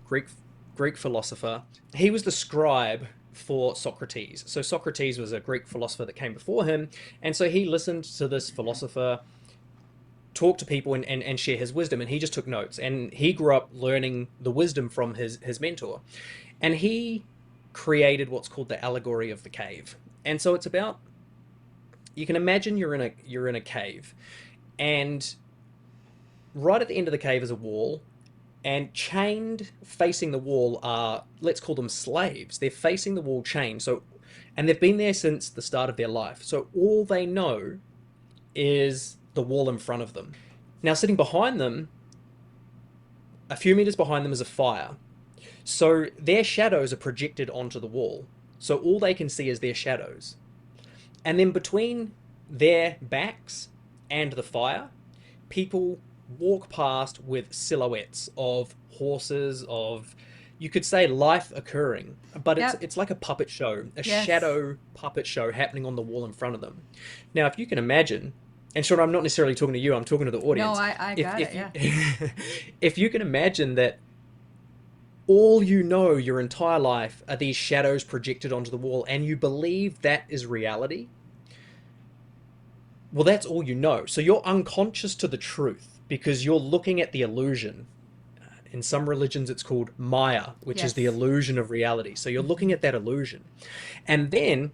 Greek philosopher, he was the scribe for Socrates. So Socrates was a Greek philosopher that came before him, and so he listened to this philosopher talk to people and share his wisdom, and he just took notes, and he grew up learning the wisdom from his mentor, and he created what's called the allegory of the cave. And so it's about, you can imagine you're in a cave, and right at the end of the cave is a wall, and chained facing the wall are, let's call them slaves. They're facing the wall chained. So, and they've been there since the start of their life. So all they know is the wall in front of them. Now, sitting behind them, a few meters behind them, is a fire. So their shadows are projected onto the wall. So all they can see is their shadows. And then between their backs and the fire, people walk past with silhouettes of horses, of, you could say, life occurring, but it's Yep. it's like a puppet show, a Yes. shadow puppet show happening on the wall in front of them. Now, if you can imagine, and sure, I'm not necessarily talking to you, I'm talking to the No, audience. I got it. If you Yeah. if you can imagine that all you know your entire life are these shadows projected onto the wall, and you believe that is reality, well, that's all you know. So you're unconscious to the truth because you're looking at the illusion. In some religions, it's called Maya, which is the Yes. illusion of reality. So you're looking Hmm. at that illusion. And then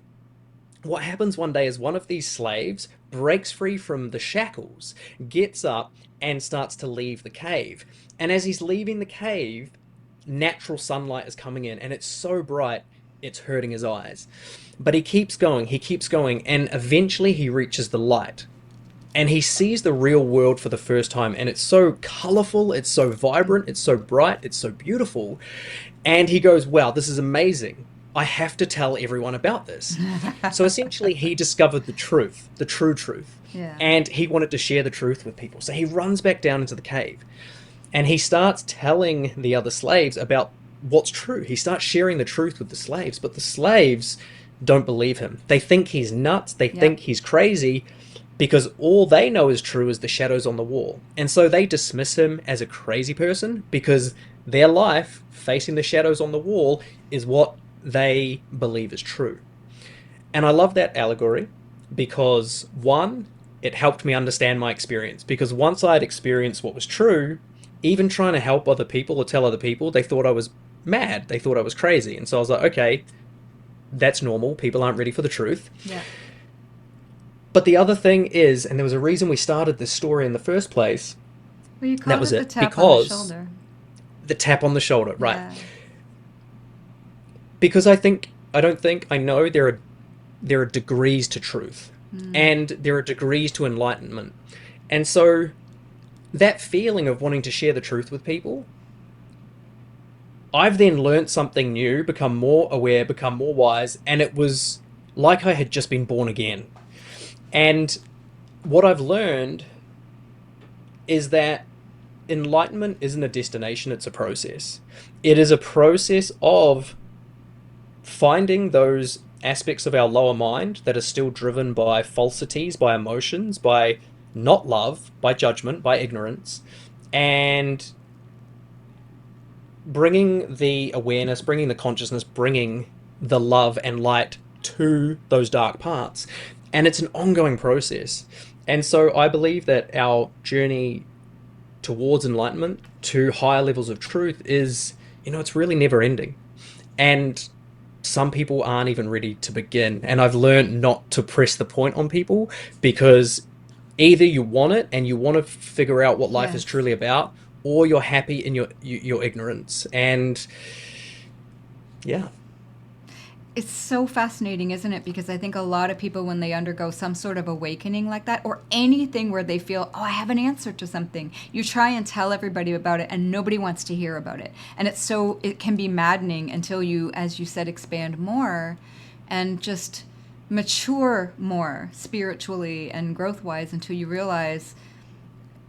what happens one day is one of these slaves breaks free from the shackles, gets up, and starts to leave the cave. And as he's leaving the cave, natural sunlight is coming in, and it's so bright, it's hurting his eyes. But he keeps going, and eventually he reaches the light. And he sees the real world for the first time, and it's so colorful, it's so vibrant, it's so bright, it's so beautiful. And he goes, wow, this is amazing. I have to tell everyone about this. So essentially, he discovered the truth, the true truth, Yeah. and he wanted to share the truth with people. So he runs back down into the cave and he starts telling the other slaves about what's true. He starts sharing the truth with the slaves, but the slaves don't believe him. They think he's nuts, they Yep. think he's crazy, because all they know is true is the shadows on the wall. And so they dismiss him as a crazy person because their life facing the shadows on the wall is what they believe is true. And I love that allegory because, one, it helped me understand my experience. Because once I had experienced what was true, even trying to help other people or tell other people, they thought I was mad. They thought I was crazy. And so I was like, okay, that's normal. People aren't ready for the truth. Yeah. But the other thing is, and there was a reason we started this story in the first place, Well, you and that called was it the it, tap on the because shoulder. the tap on the shoulder, right? Yeah. Because I don't think, I know there are degrees to truth, and there are degrees to enlightenment. And so that feeling of wanting to share the truth with people, I've then learnt something new, become more aware, become more wise, and it was like I had just been born again. And what I've learned is that enlightenment isn't a destination, it's a process. It is a process of finding those aspects of our lower mind that are still driven by falsities, by emotions, by not love, by judgment, by ignorance, and bringing the awareness, bringing the consciousness, bringing the love and light to those dark parts. And it's an ongoing process. And so I believe that our journey towards enlightenment, to higher levels of truth, is, it's really never ending. And some people aren't even ready to begin. And I've learned not to press the point on people, because either you want it and you want to figure out what life is Yes. truly about, or you're happy in your ignorance. And yeah. It's so fascinating, isn't it? Because I think a lot of people, when they undergo some sort of awakening like that, or anything where they feel, oh, I have an answer to something, you try and tell everybody about it and nobody wants to hear about it. And it can be maddening until you, as you said, expand more and just mature more spiritually and growth wise, until you realize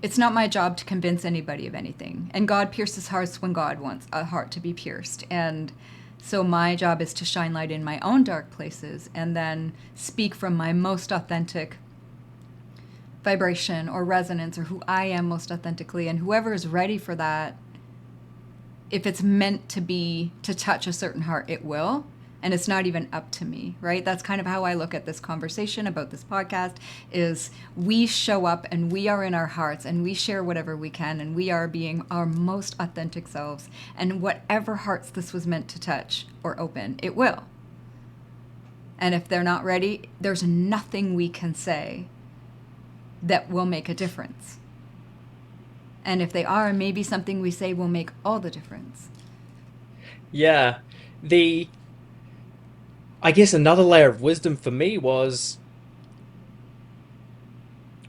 it's not my job to convince anybody of anything. And God pierces hearts when God wants a heart to be pierced. And so my job is to shine light in my own dark places and then speak from my most authentic vibration or resonance, or who I am most authentically. And whoever is ready for that, if it's meant to be, to touch a certain heart, it will. And it's not even up to me, right? That's kind of how I look at this conversation about this podcast, is we show up and we are in our hearts and we share whatever we can, and we are being our most authentic selves. And whatever hearts this was meant to touch or open, it will. And if they're not ready, there's nothing we can say that will make a difference. And if they are, maybe something we say will make all the difference. Yeah. The I guess another layer of wisdom for me was,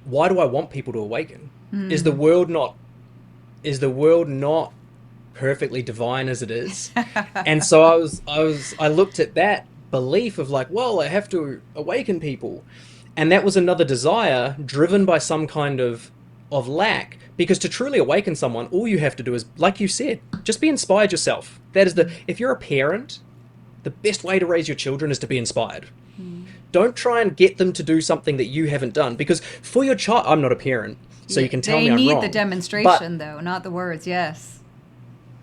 why do I want people to awaken? Is the world not is the world not perfectly divine as it is? And so I looked at that belief of like, well, I have to awaken people. And that was another desire driven by some kind of lack. Because to truly awaken someone, all you have to do is, like you said, just be inspired yourself. That is if you're a parent, the best way to raise your children is to be inspired. Don't try and get them to do something that you haven't done. Because for your child, I'm not a parent, so Yeah, you can tell they me I'm need the wrong. But demonstration, though, not the words. Yes.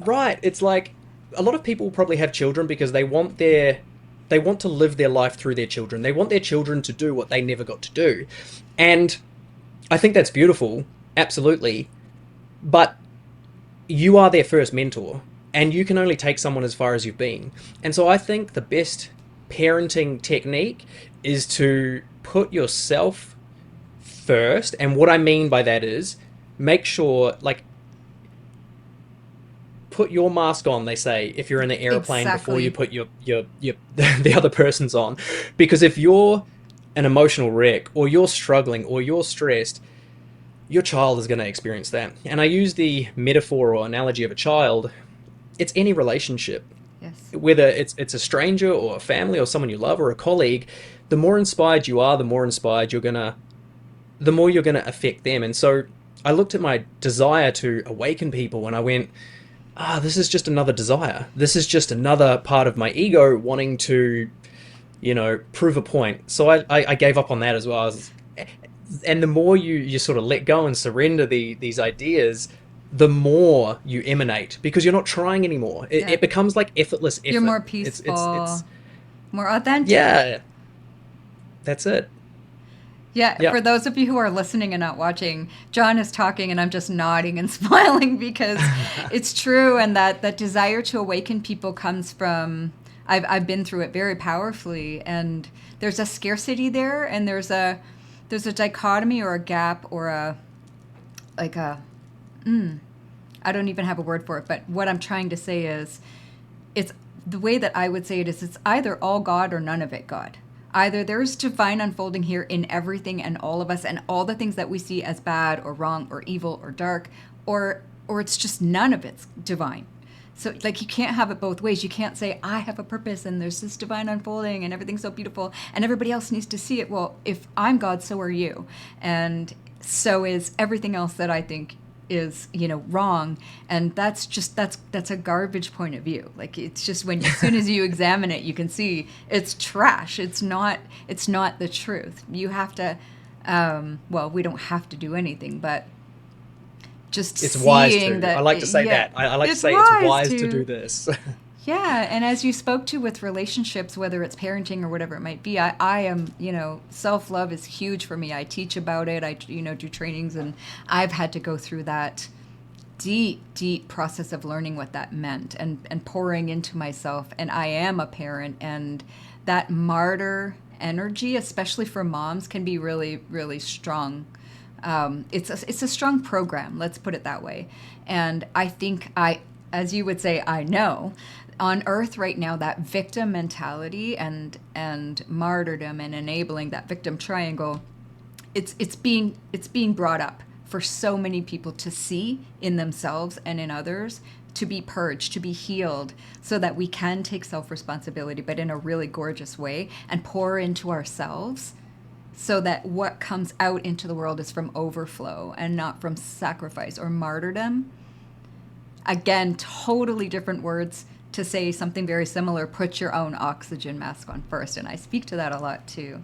right, it's like a lot of people probably have children because they want to live their life through their children. They want their children to do what they never got to do. And I think that's beautiful, absolutely. But you are their first mentor, and you can only take someone as far as you've been. And so I think the best parenting technique is to put yourself first. And what I mean by that is, make sure, like, put your mask on, they say, if you're in the airplane, before you Exactly. put your the other person's on. Because if you're an emotional wreck, or you're struggling, or you're stressed, your child is going to experience that. And I use the metaphor or analogy of a child. it's any relationship, Yes. whether it's a stranger or a family or someone you love or a colleague. The more inspired you are, the more you're gonna affect them. And so I looked at my desire to awaken people and I went, this is just another desire. This is just another part of my ego wanting to, prove a point. So I gave up on that as well. And the more you sort of let go and surrender these ideas, the more you emanate because you're not trying anymore. It, Yeah. it becomes like effortless You're effort. more It's peaceful, more authentic. yeah, that's it. Yeah, Yeah. for those of you who are listening and not watching, John is talking and I'm just nodding and smiling because it's true. And that desire to awaken people comes from, I've been through it very powerfully. And there's a scarcity there, and there's a dichotomy or a gap or like a, I don't even have a word for it. But what I'm trying to say is, it's the way that I would say it is, it's either all God or none of it God. Either there's divine unfolding here in everything and all of us and all the things that we see as bad or wrong or evil or dark, or it's just none of it's divine. So like you can't have it both ways. You can't say I have a purpose and there's this divine unfolding and everything's so beautiful and everybody else needs to see it. Well, if I'm God, so are you. And so is everything else that I think is wrong. And that's a garbage point of view. Like it's just when as soon as you examine it you can see it's trash. It's not the truth. You have to well, we don't have to do anything, but just It's wise seeing to. I that like to say yeah, that. I like to it's say it's wise wise to to. do this. Yeah, and as you spoke to with relationships, whether it's parenting or whatever it might be, I am, self-love is huge for me. I teach about it. I, do trainings, and I've had to go through that deep, deep process of learning what that meant and pouring into myself. And I am a parent, and that martyr energy, especially for moms, can be really, really strong. It's a strong program, let's put it that way. And I think as you would say, I know on earth right now that victim mentality and martyrdom and enabling that victim triangle, it's being brought up for so many people to see in themselves and in others, to be purged, to be healed, so that we can take self-responsibility, but in a really gorgeous way, and pour into ourselves so that what comes out into the world is from overflow and not from sacrifice or martyrdom. Again, totally different words to say something very similar. Put your own oxygen mask on first. And I speak to that a lot too.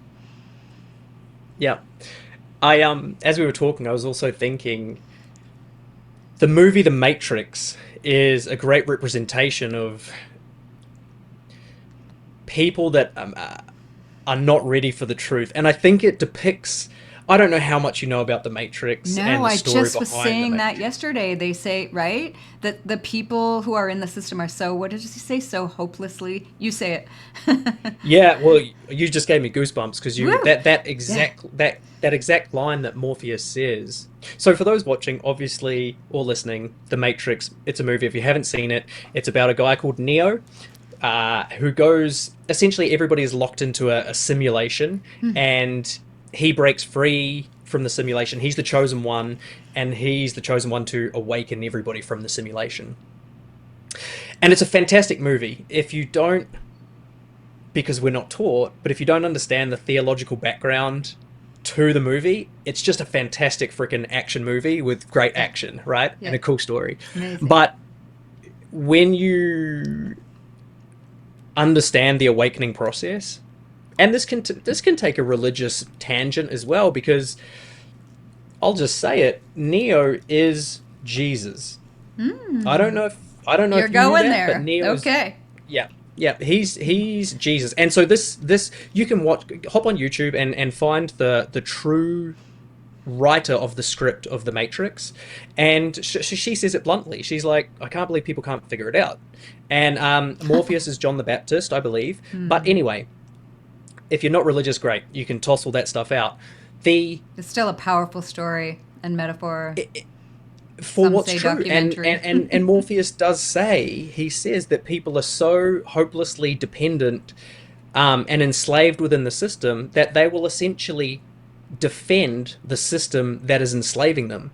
Yeah. As we were talking, I was also thinking the movie The Matrix is a great representation of people that are not ready for the truth. And I think it depicts. I don't know how much you know about The Matrix No, and the I story just was behind The saying that Matrix. yesterday. They say, right, that the people who are in the system are so, what did you say, so hopelessly? You say it. Yeah, well, you just gave me goosebumps because you Woo! Yeah. that exact line that Morpheus says. So for those watching, obviously, or listening, The Matrix, it's a movie. If you haven't seen it, it's about a guy called Neo, who goes essentially everybody is locked into a simulation, and he breaks free from the simulation. He's the chosen one, and he's the chosen one to awaken everybody from the simulation. And it's a fantastic movie. If you don't, because we're not taught, but if you don't understand the theological background to the movie, it's just a fantastic freaking action movie with great Yeah. action, right? And Yeah. a cool story. Amazing. But when you understand the awakening process, and this can take a religious tangent as well, because I'll just say it, Neo is Jesus. I don't know if I don't know You're if you knew going that, but there. Neo is. Okay. Yeah, yeah, he's Jesus. And so this you can hop on YouTube and find the true writer of the script of The Matrix, and she says it bluntly. She's like, I can't believe people can't figure it out. And Morpheus is John the Baptist, I believe. But anyway, if you're not religious, great, you can toss all that stuff out. The It's still a powerful story and metaphor. For Some what's say true, and documentary. Morpheus does say, he says that people are so hopelessly dependent and enslaved within the system that they will essentially defend the system that is enslaving them.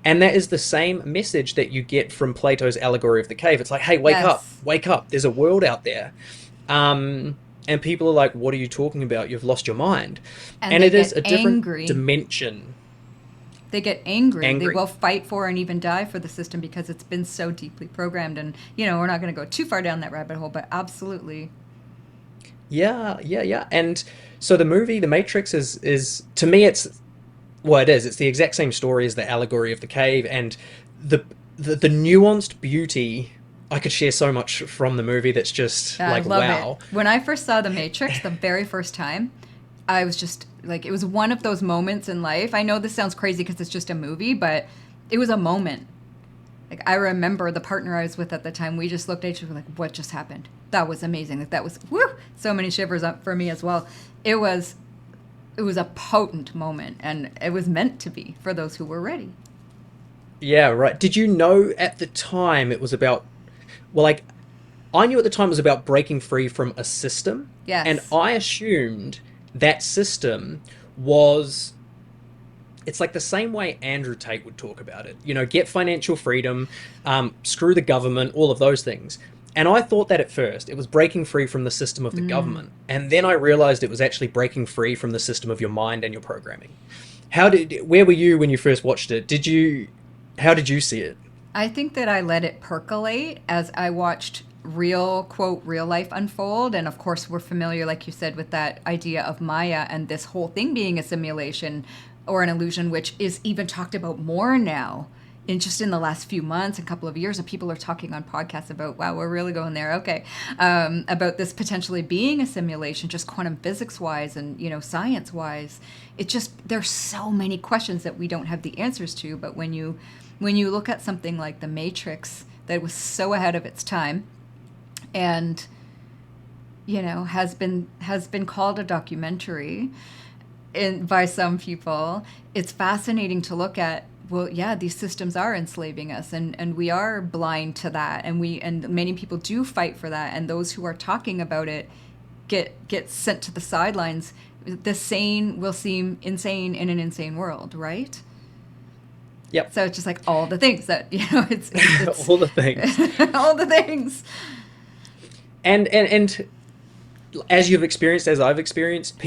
And that is the same message that you get from Plato's allegory of the cave. It's like, hey, Yes. wake up. There's a world out there. And people are like, what are you talking about? You've lost your mind. And And they it is get a different angry. dimension. They get angry. They Angry. will fight for and even die for the system because it's been so deeply programmed. And, we're not going to go too far down that rabbit hole, but absolutely. Yeah, yeah, yeah. And so the movie, The Matrix, is to me, it's well, it is. It's the exact same story as the allegory of the cave, and the the nuanced beauty. I could share so much from the movie that's just I like love it. wow. When I first saw The Matrix the very first time, I was just like, it was one of those moments in life. I know this sounds crazy because it's just a movie, but it was a moment. Like, I remember the partner I was with at the time, we just looked at each other like, what just happened? That was amazing. Like, that was, woo, so many shivers up for me as well. It was, it was a potent moment, and it was meant to be for those who were ready. Yeah, right. Did you know at the time it was about well, like I knew at the time it was about breaking free from a system, and Yes. I assumed that system was it's like the same way Andrew Tate would talk about it. You know, get financial freedom, screw the government, all of those things. And I thought that at first it was breaking free from the system of the Mm. government, and then I realized it was actually breaking free from the system of your mind and your programming. Where were you when you first watched it? How did you see it? I think that I let it percolate as I watched real, quote, real life unfold. And of course, we're familiar, like you said, with that idea of Maya and this whole thing being a simulation or an illusion, which is even talked about more now. In the last few months, a couple of years, and people are talking on podcasts about, wow, we're really going there. Okay, about this potentially being a simulation, just quantum physics wise and science wise. It just there's so many questions that we don't have the answers to. But when you look at something like The Matrix that was so ahead of its time and has been called a documentary by some people, it's fascinating to look at. Well, yeah, these systems are enslaving us, and we are blind to that, and many people do fight for that, and those who are talking about it get sent to the sidelines. The sane will seem insane in an insane world, right? Yep. So it's just like all the things that it's All the things. all the things. And as you've experienced, as I've experienced,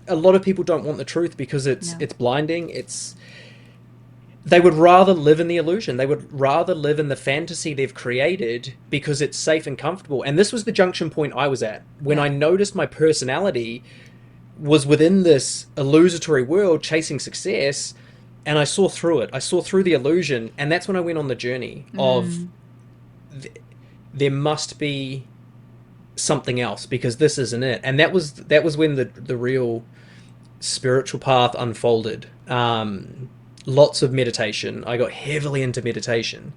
a lot of people don't want the truth because No. it's blinding. It's they would rather live in the illusion. They would rather live in the fantasy they've created because it's safe and comfortable. And this was the junction point I was at when Yeah. I noticed my personality was within this illusory world chasing success, and I saw through it. I saw through the illusion, and that's when I went on the journey of Mm. there must be something else because this isn't it. And that was when the real spiritual path unfolded. Lots of meditation. I got heavily into meditation.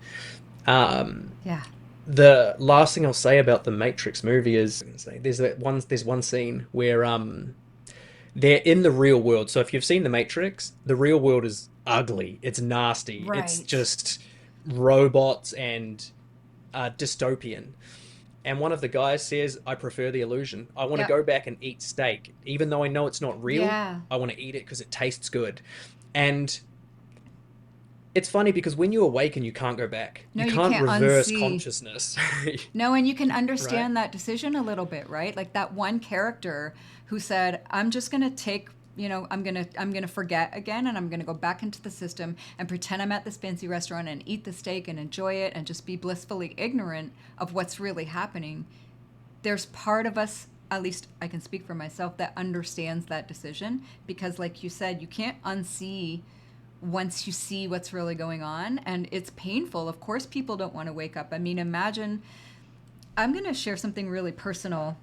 Um, Yeah. the last thing I'll say about the Matrix movie is there's one scene where they're in the real world. So if you've seen the Matrix, the real world is ugly. It's nasty. It's Right. just robots and dystopian. And one of the guys says, I prefer the illusion. I want to Yep. go back and eat steak. Even though I know it's not real, Yeah. I want to eat it because it tastes good. And it's funny because when you awaken, you can't go back. No, You you can't can't reverse unsee. consciousness. No, and you can Right? understand that decision a little bit, right? Like that one character who said, "I'm just going to take, I'm going to forget again and I'm going to go back into the system and pretend I'm at this fancy restaurant and eat the steak and enjoy it and just be blissfully ignorant of what's really happening." There's part of us, at least I can speak for myself, that understands that decision because like you said, you can't unsee once you see what's really going on, and it's painful. Of course people don't want to wake up. I mean, imagine, I'm going to share something really personal.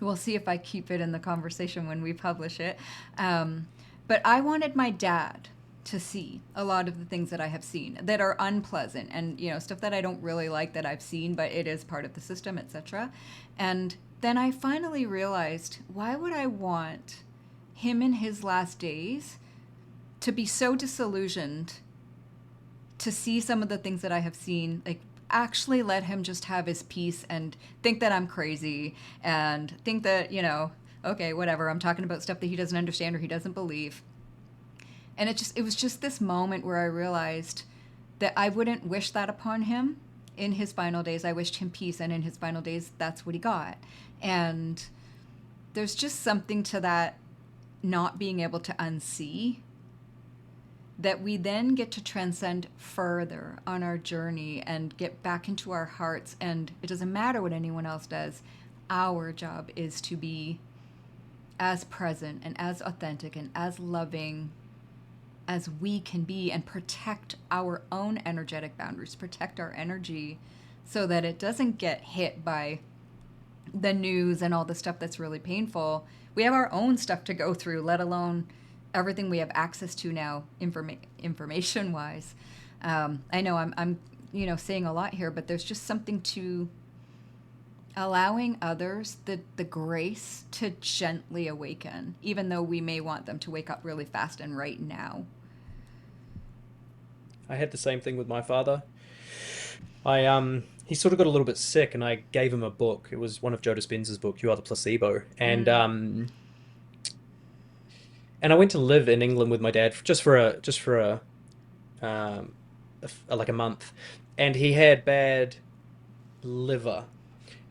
We'll see if I keep it in the conversation when we publish it. But I wanted my dad to see a lot of the things that I have seen that are unpleasant and stuff that I don't really like that I've seen, but it is part of the system, etc. And then I finally realized, why would I want him in his last days to be so disillusioned to see some of the things that I have seen, like actually let him just have his peace and think that I'm crazy and think that, okay, whatever. I'm talking about stuff that he doesn't understand or he doesn't believe. And it was just this moment where I realized that I wouldn't wish that upon him in his final days. I wished him peace, and in his final days, that's what he got. And there's just something to that not being able to unsee that we then get to transcend further on our journey and get back into our hearts. And it doesn't matter what anyone else does. Our job is to be as present and as authentic and as loving as we can be, and protect our own energetic boundaries, protect our energy so that it doesn't get hit by the news and all the stuff that's really painful. We have our own stuff to go through, let alone everything we have access to now, information wise. I know I'm saying a lot here, but there's just something to allowing others the grace to gently awaken, even though we may want them to wake up really fast and right now. I had the same thing with my father. He sort of got a little bit sick, and I gave him a book. It was one of Joe Dispenza's book, You Are the Placebo, Mm. and I went to live in England with my dad just for um, like a month, and he had bad liver.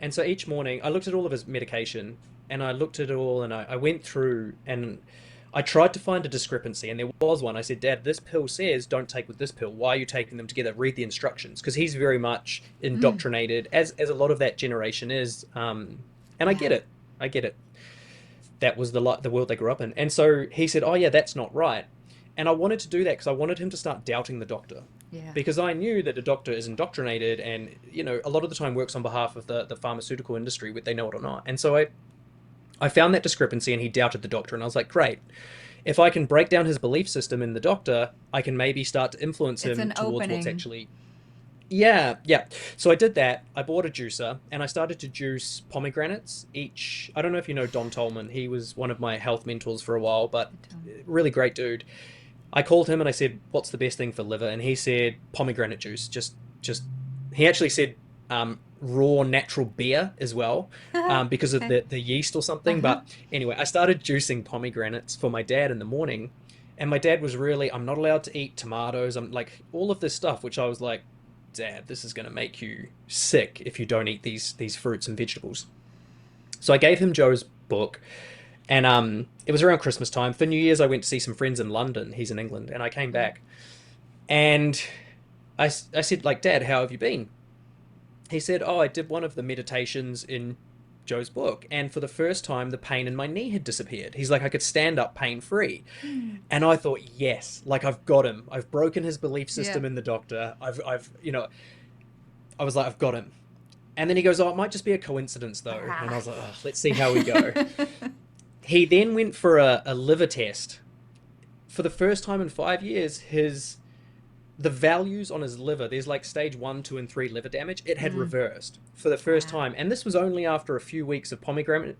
And so each morning I looked at all of his medication, and I looked at it all, and I went through and I tried to find a discrepancy, and there was one. I said, Dad, this pill says don't take with this pill. Why are you taking them together? Read the instructions. Because he's very much Mm. indoctrinated, as a lot of that generation is. And I Yeah. get it. I get it. That was the world they grew up in. And so he said, oh, yeah, that's not right. And I wanted to do that because I wanted him to start doubting the doctor. Yeah. Because I knew that a doctor is indoctrinated and, a lot of the time works on behalf of the pharmaceutical industry, whether they know it or not. And so I found that discrepancy and he doubted the doctor. And I was like, great. If I can break down his belief system in the doctor, I can maybe start to influence It's him an towards what's opening. actually. Yeah, yeah. So I did that. I bought a juicer and I started to juice pomegranates each. I don't know if you know Don Tolman. He was one of my health mentors for a while, but really great dude. I called him and I said, "What's the best thing for liver?" And he said, "Pomegranate juice." Just. He actually said, raw natural beer as well, because of Okay. the yeast or something. Uh-huh. But anyway, I started juicing pomegranates for my dad in the morning, and my dad was really, "I'm not allowed to eat tomatoes." I'm like all of this stuff, which I was like, "Dad, this is going to make you sick if you don't eat these fruits and vegetables." So I gave him Joe's book, and it was around Christmas time. For New Year's, I went to see some friends in London. He's in England, and I came Mm. back, and I said, like, Dad, how have you been? He said, oh, I did one of the meditations in Joe's book, and for the first time, the pain in my knee had disappeared. He's like, I could stand up pain free. Hmm. And I thought, yes, like I've got him. I've broken his belief Yeah. system in the doctor. I was like, I've got him. And then he goes, oh, it might just be a coincidence though. And I Ah. was like, oh, let's see how we go. He then went for a liver test. For the first time in 5 years, his the values on his liver, there's like stage 1, 2, and 3 liver damage, it had Mm. reversed for the first Wow. time. And this was only after a few weeks of pomegranate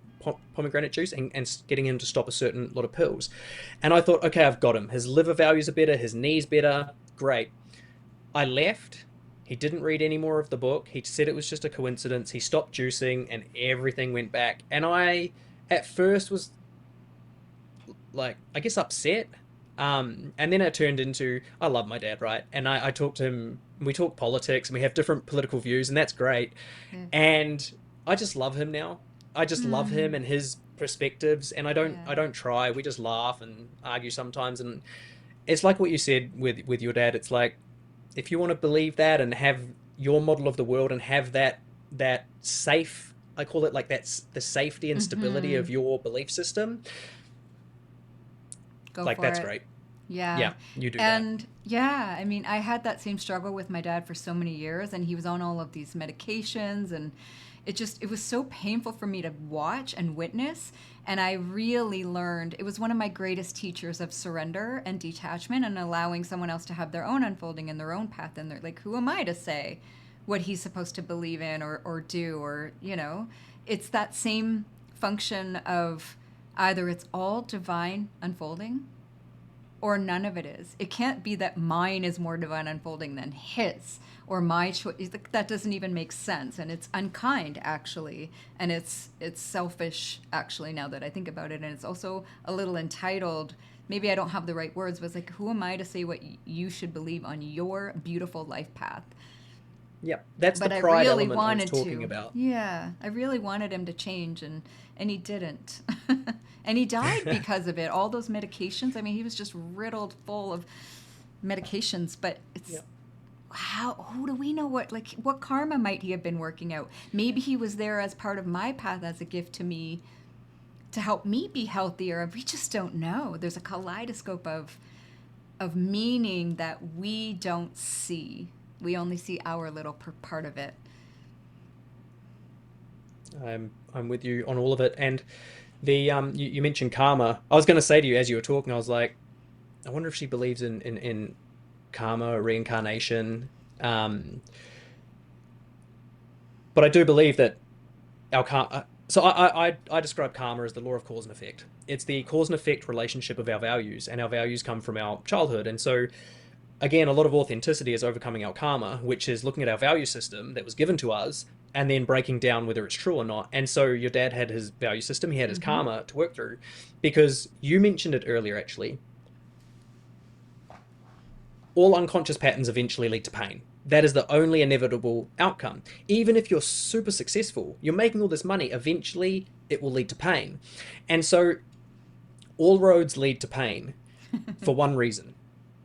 juice and getting him to stop a certain lot of pills. And I thought, okay, I've got him. His liver values are better, his knees better. Great. I left. He didn't read any more of the book. He said it was just a coincidence. He stopped juicing and everything went back. And I, at first, was like, I guess, upset. And then it turned into, I love my dad, right? And I talked to him, we talk politics and we have different political views, and that's great. Yeah. And I just love him now. I just love him Mm. and his perspectives, and I don't Yeah. I don't try. We just laugh and argue sometimes, and it's like what you said with your dad. It's like, if you want to believe that and have your model of the world and have that safe, I call it, like, that's the safety and stability Mm-hmm. of your belief system, Go like, for that's it. great. Yeah. Yeah, you do that. And yeah, I mean, I had that same struggle with my dad for so many years, and he was on all of these medications, and it was so painful for me to watch and witness. And I really learned, it was one of my greatest teachers of surrender and detachment and allowing someone else to have their own unfolding and their own path. And they're like, who am I to say what he's supposed to believe in or do? Or, it's that same function of either it's all divine unfolding or none of it is. It can't be that mine is more divine unfolding than his, or my choice. That doesn't even make sense, and it's unkind actually, and it's selfish actually. Now that I think about it, and it's also a little entitled. Maybe I don't have the right words, but it's like, who am I to say what you should believe on your beautiful life path? Yep, that's the But I pride really element I was wanted talking to. about. Yeah, I really wanted him to change, and he didn't. And he died because of it. All those medications. I mean, he was just riddled full of medications. But it's Yep. how, who do we know what karma might he have been working out? Maybe he was there as part of my path as a gift to me to help me be healthier. We just don't know. There's a kaleidoscope of meaning that we don't see. We only see our little part of it. I'm with you on all of it. And the you mentioned karma. I was going to say to you as you were talking, I was like, I wonder if she believes in karma, reincarnation. Um, but I do believe that our karma. So I describe karma as the law of cause and effect. It's the cause and effect relationship of our values, and our values come from our childhood. And so, again, a lot of authenticity is overcoming our karma, which is looking at our value system that was given to us and then breaking down whether it's true or not. And so your dad had his value system, he had his Mm-hmm. karma to work through. Because you mentioned it earlier, actually, all unconscious patterns eventually lead to pain. That is the only inevitable outcome. Even if you're super successful, you're making all this money, eventually it will lead to pain. And so all roads lead to pain for one reason,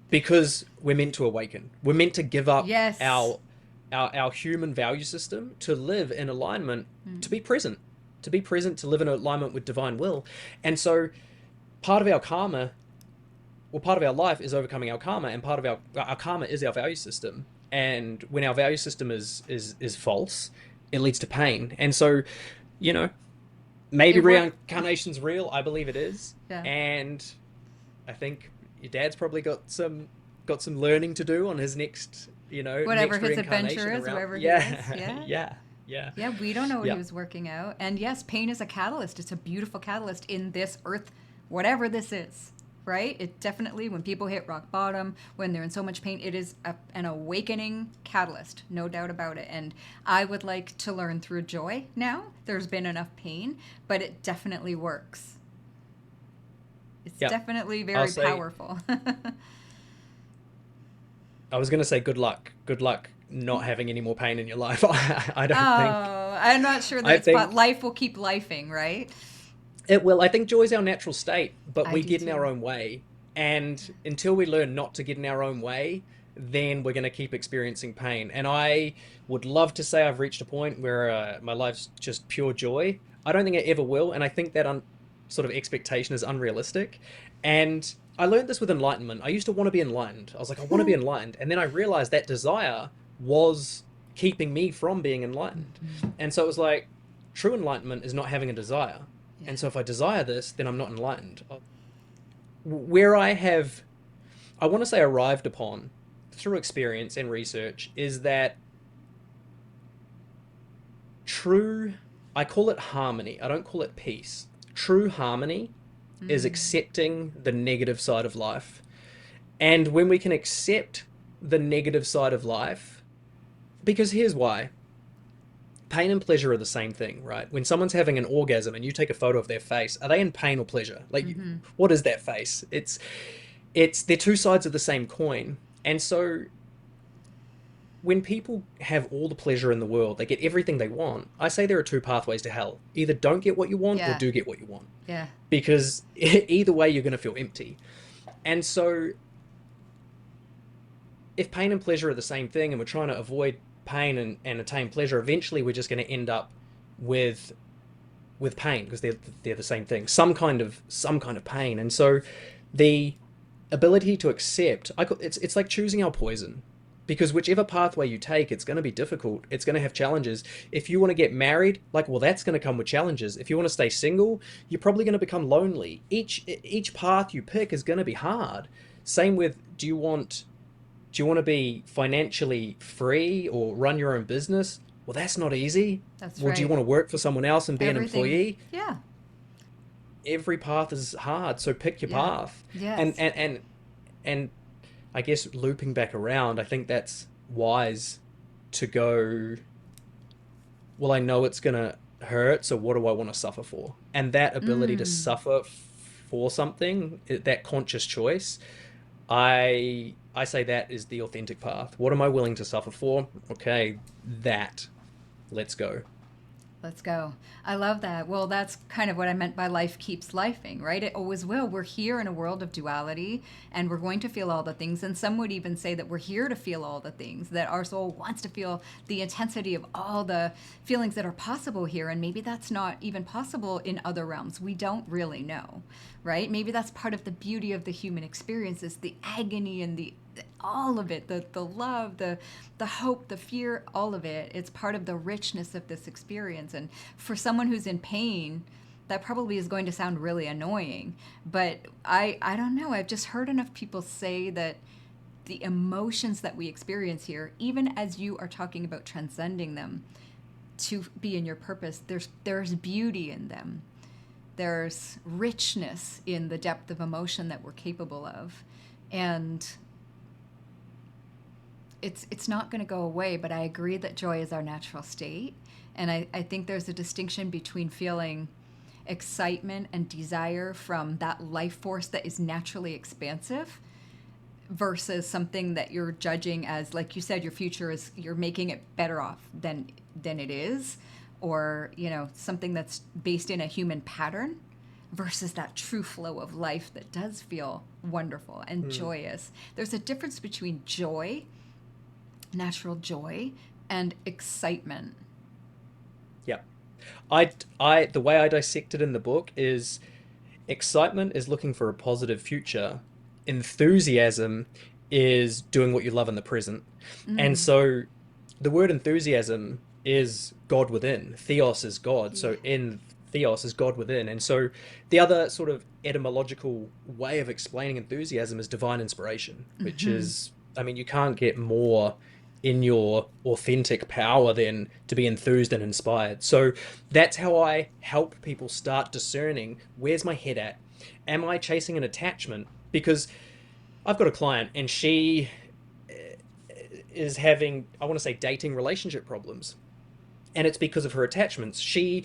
because we're meant to awaken. We're meant to give up Yes. our human value system to live in alignment, to be present, to live in alignment with divine will. And so part of our karma, well, part of our life is overcoming our karma, and part of our karma is our value system. And when our value system is false, it leads to pain. And so, you know, maybe It worked. reincarnation's real. I believe it is, Yeah. and I think your dad's probably got some learning to do on his next, Whatever next his adventure reincarnation is, around. wherever he is. Yeah, Yeah. yeah, yeah, Yeah, we don't know what he yeah, was working out. And yes, pain is a catalyst. It's a beautiful catalyst in this earth, whatever this is, right? It definitely, when people hit rock bottom, when they're in so much pain, it is an awakening catalyst, no doubt about it. And I would like to learn through joy now. There's been enough pain, but it definitely works. It's yeah. definitely I'll very say. powerful. I was gonna say good luck. Good luck not having any more pain in your life. I don't think. Oh, I'm not sure that I it's, but think life will keep lifing, right? it will. I think joy's our natural state, but I we do get in our too. own way. And until we learn not to get in our own way, then we're going to keep experiencing pain. And I would love to say I've reached a point where my life's just pure joy. I don't think it ever will. And I think that sort of expectation is unrealistic. And I learned this with enlightenment. I used to want to be enlightened. I was like, I want to be enlightened. And then I realized that desire was keeping me from being enlightened. And so it was like, true enlightenment is not having a desire. Yeah. And so if I desire this, then I'm not enlightened. Where I have, I want to say, arrived upon through experience and research is that true, I call it harmony, I don't call it peace. True harmony is Mm. accepting the negative side of life. And when we can accept the negative side of life, because here's why: pain and pleasure are the same thing, right? When someone's having an orgasm and you take a photo of their face, are they in pain or pleasure? Like, Mm-hmm. what is that face? It's they're two sides of the same coin. And so when people have all the pleasure in the world, they get everything they want. I say there are two pathways to hell: either don't get what you want or Yeah. do get what you want, Yeah. because either way you're going to feel empty. And so if pain and pleasure are the same thing and we're trying to avoid pain and attain pleasure, eventually we're just going to end up with pain, because they're the same thing, some kind of pain. And so the ability to accept, it's like choosing our poison, because whichever pathway you take, it's going to be difficult, it's going to have challenges. If you want to get married, like, well, that's going to come with challenges. If you want to stay single, you're probably going to become lonely. Each path you pick is going to be hard. Same with, do you want to be financially free or run your own business? Well, that's not easy. That's Well, do you right. want to work for someone else and be an Everything. employee? Yeah. Every path is hard, so pick your Yeah. path. And Yes. and and And I guess looping back around, I think that's wise to go, well, I know it's gonna hurt, so what do I want to suffer for? And that ability to Mm. suffer for something, that conscious choice, I say that is the authentic path. What am I willing to suffer for? Okay, that. Let's go. Let's go. I love that. Well, that's kind of what I meant by life keeps lifing, right? It always will. We're here in a world of duality and we're going to feel all the things. And some would even say that we're here to feel all the things, that our soul wants to feel the intensity of all the feelings that are possible here. And maybe that's not even possible in other realms. We don't really know, right? Maybe that's part of the beauty of the human experience is the agony and the all of it, the love, the hope, the fear, all of it. It's part of the richness of this experience. And for someone who's in pain, that probably is going to sound really annoying. But I don't know. I've just heard enough people say that the emotions that we experience here, even as you are talking about transcending them to be in your purpose, there's beauty in them. There's richness in the depth of emotion that we're capable of. And it's not going to go away, but I agree that joy is our natural state. And I think there's a distinction between feeling excitement and desire from that life force that is naturally expansive versus something that you're judging as, like you said, your future is, you're making it better off than it is, or something that's based in a human pattern versus that true flow of life that does feel wonderful and Mm. joyous. There's a difference between joy, natural joy, and excitement. Yeah. The way I dissect it in the book is excitement is looking for a positive future. Enthusiasm is doing what you love in the present. And Mm. so the word enthusiasm is God within. Theos is God. Yeah. So in theos is God within. And so the other sort of etymological way of explaining enthusiasm is divine inspiration, which Mm-hmm. is, I mean, you can't get more in your authentic power than to be enthused and inspired. So that's how I help people start discerning, where's my head at? Am I chasing an attachment? Because I've got a client and she is having, I want to say, dating relationship problems. And it's because of her attachments. She,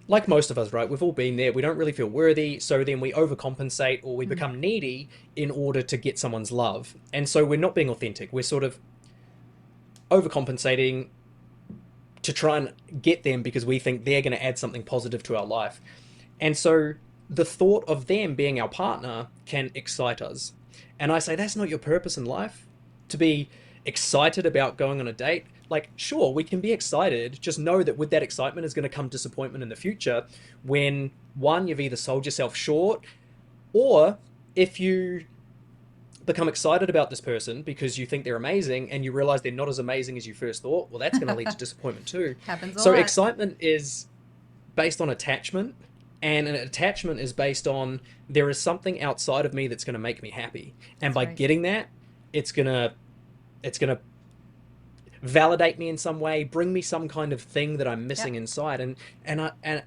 like most of us, right? We've all been there. We don't really feel worthy. So then we overcompensate or we Mm. become needy in order to get someone's love. And so we're not being authentic. We're sort of overcompensating to try and get them because we think they're going to add something positive to our life. And so the thought of them being our partner can excite us. And I say, that's not your purpose in life. To be excited about going on a date, like, sure, we can be excited. Just know that with that excitement is going to come disappointment in the future when, one, you've either sold yourself short, or if you become excited about this person because you think they're amazing and you realize they're not as amazing as you first thought, well, that's going to lead to disappointment too. Happens a So lot. excitement is based on attachment, and an attachment is based on there is something outside of me that's going to make me happy. And That's by right. getting that, it's going to validate me in some way, bring me some kind of thing that I'm Yep. missing inside, and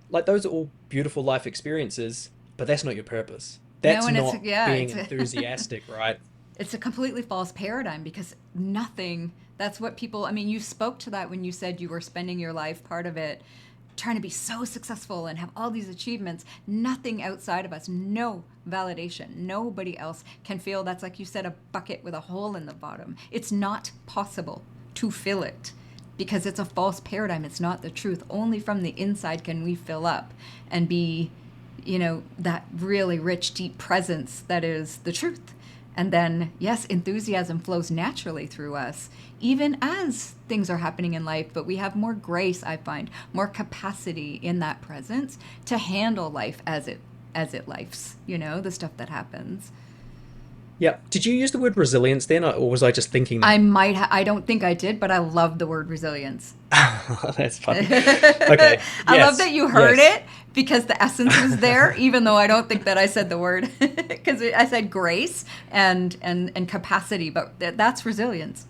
like those are all beautiful life experiences, but that's not your purpose. No, That's and it's not yeah, being enthusiastic, right? it's a completely false paradigm because nothing. That's what people. I mean, you spoke to that when you said you were spending your life, part of it, trying to be so successful and have all these achievements. Nothing outside of us, no validation. Nobody else can feel that's, like you said, a bucket with a hole in the bottom. It's not possible to fill it because it's a false paradigm. It's not the truth. Only from the inside can we fill up and be, that really rich, deep presence that is the truth. And then, yes, enthusiasm flows naturally through us, even as things are happening in life, but we have more grace, I find, more capacity in that presence to handle life as it lifes, the stuff that happens. Yeah. Did you use the word resilience then, or was I just thinking I that? might I don't think I did, but I love the word resilience. That's funny. Okay. I love that Yes. you heard Yes. it because the essence was there, even though I don't think that I said the word because I said grace and capacity, but that's resilience.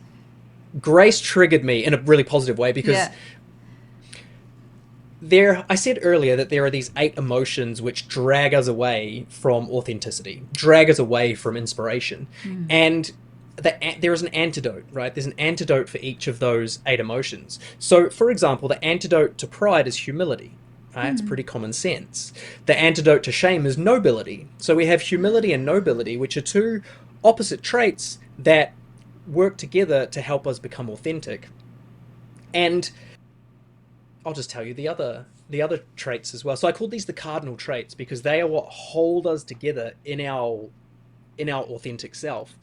Grace triggered me in a really positive way because Yeah. I said earlier that there are these 8 emotions which drag us away from authenticity, drag us away from inspiration. And there is an antidote, right? There's an antidote for each of those 8 emotions. So, for example, the antidote to pride is humility. Right? It's pretty common sense. The antidote to shame is nobility. So we have humility and nobility, which are two opposite traits that work together to help us become authentic. And I'll just tell you the other traits as well. So I call these the cardinal traits because they are what hold us together in our authentic self.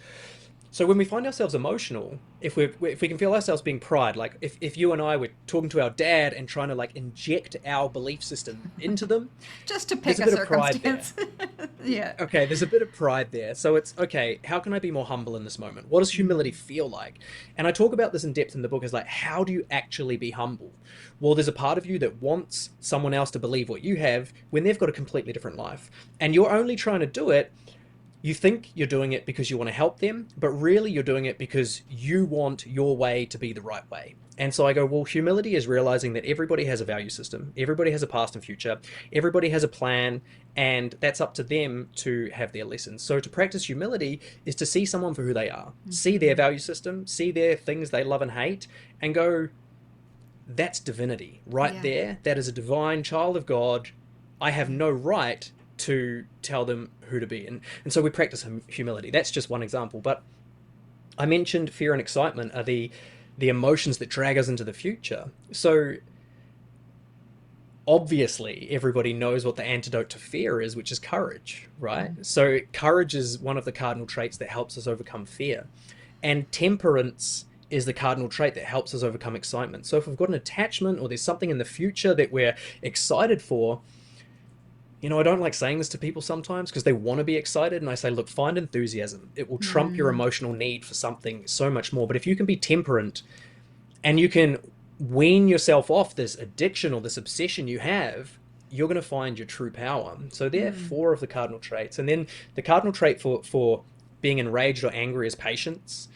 So when we find ourselves emotional, if we can feel ourselves being pride, like if you and I were talking to our dad and trying to like inject our belief system into them, Just to there's pick a a bit of pride there. circumstance. Yeah. Okay, there's a bit of pride there. So it's okay, how can I be more humble in this moment? What does humility feel like? And I talk about this in depth in the book, is like, how do you actually be humble? Well, there's a part of you that wants someone else to believe what you have when they've got a completely different life. And you're only trying to do it, you think you're doing it because you want to help them, but really you're doing it because you want your way to be the right way. And so I go, well, humility is realizing that everybody has a value system, everybody has a past and future, everybody has a plan, and that's up to them to have their lessons. So to practice humility is to see someone for who they are, see their value system, see their things they love and hate, and go, that's divinity right Yeah. there. That is a divine child of God. I have no right to tell them who to be. And so we practice humility. That's just one example. But I mentioned fear and excitement are the emotions that drag us into the future. So obviously everybody knows what the antidote to fear is, which is courage, right? So courage is one of the cardinal traits that helps us overcome fear. And temperance is the cardinal trait that helps us overcome excitement. So if we've got an attachment or there's something in the future that we're excited for, I don't like saying this to people sometimes because they want to be excited. And I say, look, find enthusiasm. It will trump your emotional need for something so much more. But if you can be temperate and you can wean yourself off this addiction or this obsession you have, you're going to find your true power. So there are 4 of the cardinal traits. And then the cardinal trait for being enraged or angry is patience.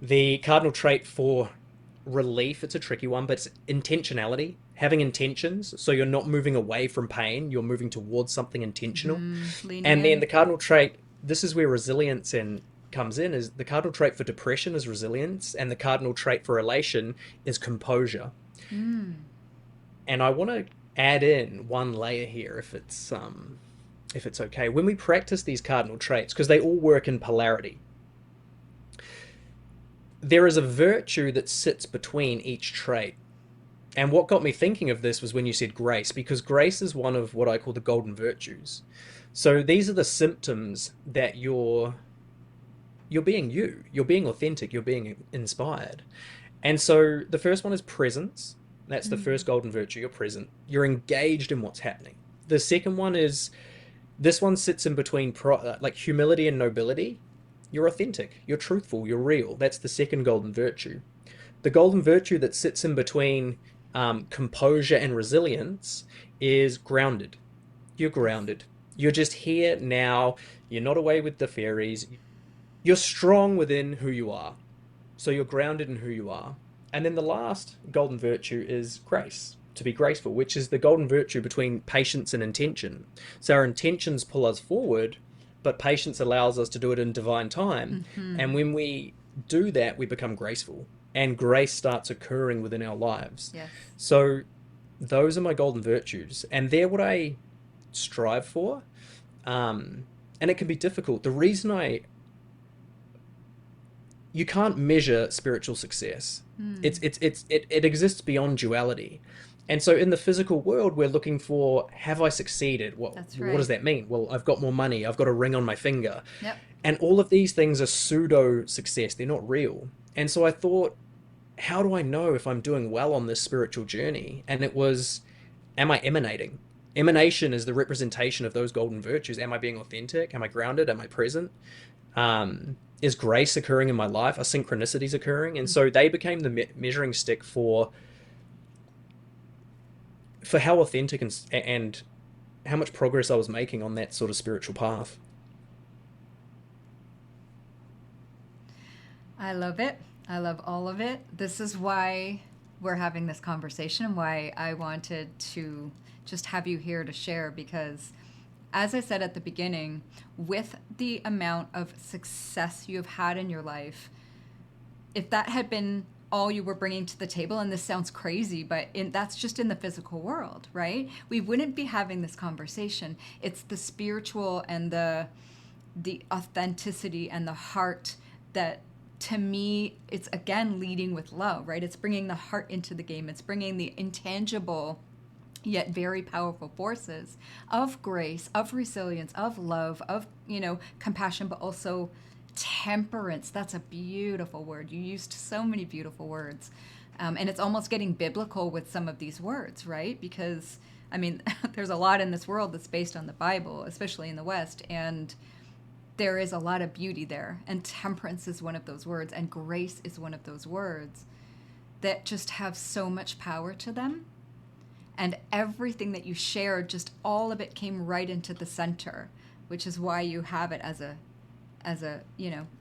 The cardinal trait for relief, it's a tricky one, but it's intentionality, having intentions. So you're not moving away from pain, you're moving towards something intentional. Leaning And then in. the cardinal trait, this is where resilience comes in, is the cardinal trait for depression is resilience, and the cardinal trait for elation is composure. And I want to add in one layer here, if it's okay. When we practice these cardinal traits, because they all work in polarity, there is a virtue that sits between each trait. And what got me thinking of this was when you said grace, because grace is one of what I call the golden virtues. So these are the symptoms that you're being you, you're being authentic, you're being inspired. And so the first one is presence. That's the first golden virtue. You're present. You're engaged in what's happening. The second one is, this one sits in between like humility and nobility. You're authentic, you're truthful, you're real. That's the second golden virtue. The golden virtue that sits in between composure and resilience is grounded. You're grounded. You're just here now. You're not away with the fairies. You're strong within who you are. So you're grounded in who you are. And then the last golden virtue is grace, to be graceful, which is the golden virtue between patience and intention. So our intentions pull us forward, but patience allows us to do it in divine time. And when we do that, we become graceful, and grace starts occurring within our lives. Yes. So those are my golden virtues, and they're what I strive for. And it can be difficult. The reason you can't measure spiritual success. It exists beyond duality. And so in the physical world, we're looking for, have I succeeded? That's What does right. that mean? Well, I've got more money. I've got a ring on my finger. Yep. And all of these things are pseudo success. They're not real. And so I thought, how do I know if I'm doing well on this spiritual journey? And it was, am I emanating? Emanation is the representation of those golden virtues. Am I being authentic? Am I grounded? Am I present? Is grace occurring in my life? Are synchronicities occurring? And so they became the measuring stick for how authentic and how much progress I was making on that sort of spiritual path. I love it. I love all of it. This is why we're having this conversation and why I wanted to just have you here to share, because as I said at the beginning, with the amount of success you have had in your life, if that had been all you were bringing to the table, and this sounds crazy, but that's just in the physical world, right? We wouldn't be having this conversation. It's the spiritual and the authenticity and the heart that, to me, it's again leading with love, right? It's bringing the heart into the game. It's bringing the intangible yet very powerful forces of grace, of resilience, of love, of, compassion, but also temperance. That's a beautiful word. You used so many beautiful words. And it's almost getting biblical with some of these words, right? Because, I mean, there's a lot in this world that's based on the Bible, especially in the West. And there is a lot of beauty there. And temperance is one of those words. And grace is one of those words that just have so much power to them. And everything that you shared, just all of it came right into the center, which is why you have it as a,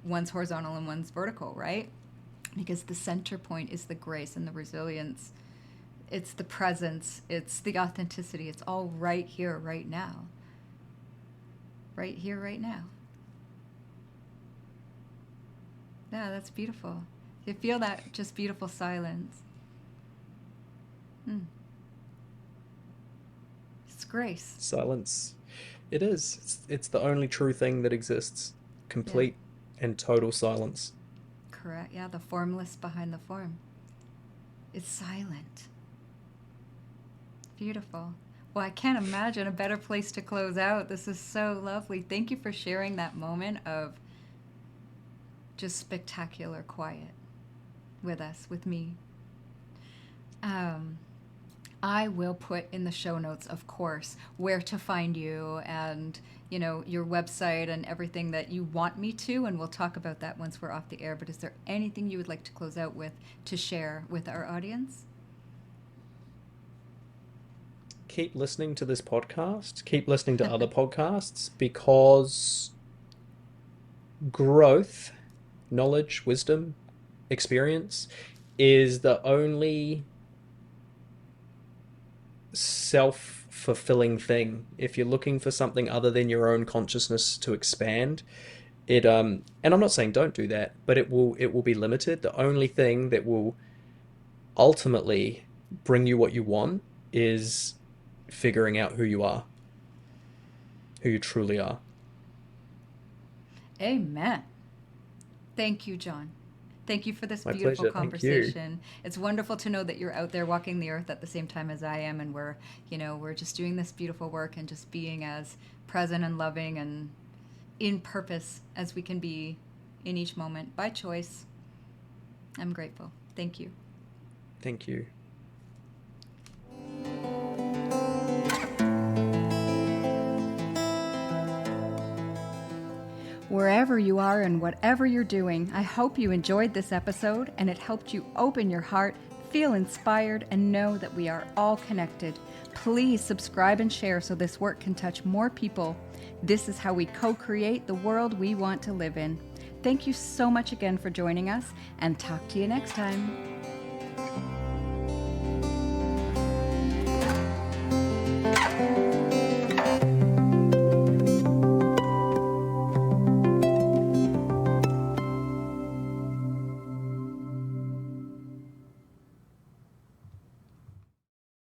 one's horizontal and one's vertical, right? Because the center point is the grace and the resilience. It's the presence. It's the authenticity. It's all right here, right now. Right here, right now. Yeah, that's beautiful. You feel that just beautiful silence. It's grace. Silence. It is. It's the only true thing that exists. Yeah, Complete and total silence. correct. Yeah, the formless behind the form. It's silent. Beautiful. Well, I can't imagine a better place to close out. This is so lovely. Thank you for sharing that moment of just spectacular quiet with us, with me. Um, I will put in the show notes, of course, where to find you and, your website and everything that you want me to, and we'll talk about that once we're off the air. But is there anything you would like to close out with to share with our audience? Keep listening to this podcast. Keep listening to other podcasts, because growth, knowledge, wisdom, experience is the only self-fulfilling thing. If you're looking for something other than your own consciousness to expand, and I'm not saying don't do that, but it will be limited. The only thing that will ultimately bring you what you want is figuring out who you are, who you truly are. Amen. Thank you, John. Thank you for this My beautiful pleasure. Thank you. conversation. It's wonderful to know that you're out there walking the earth at the same time as I am, and we're just doing this beautiful work and just being as present and loving and in purpose as we can be in each moment by choice. I'm grateful. Thank you. Thank you. Wherever you are and whatever you're doing, I hope you enjoyed this episode and it helped you open your heart, feel inspired, and know that we are all connected. Please subscribe and share so this work can touch more people. This is how we co-create the world we want to live in. Thank you so much again for joining us, and talk to you next time.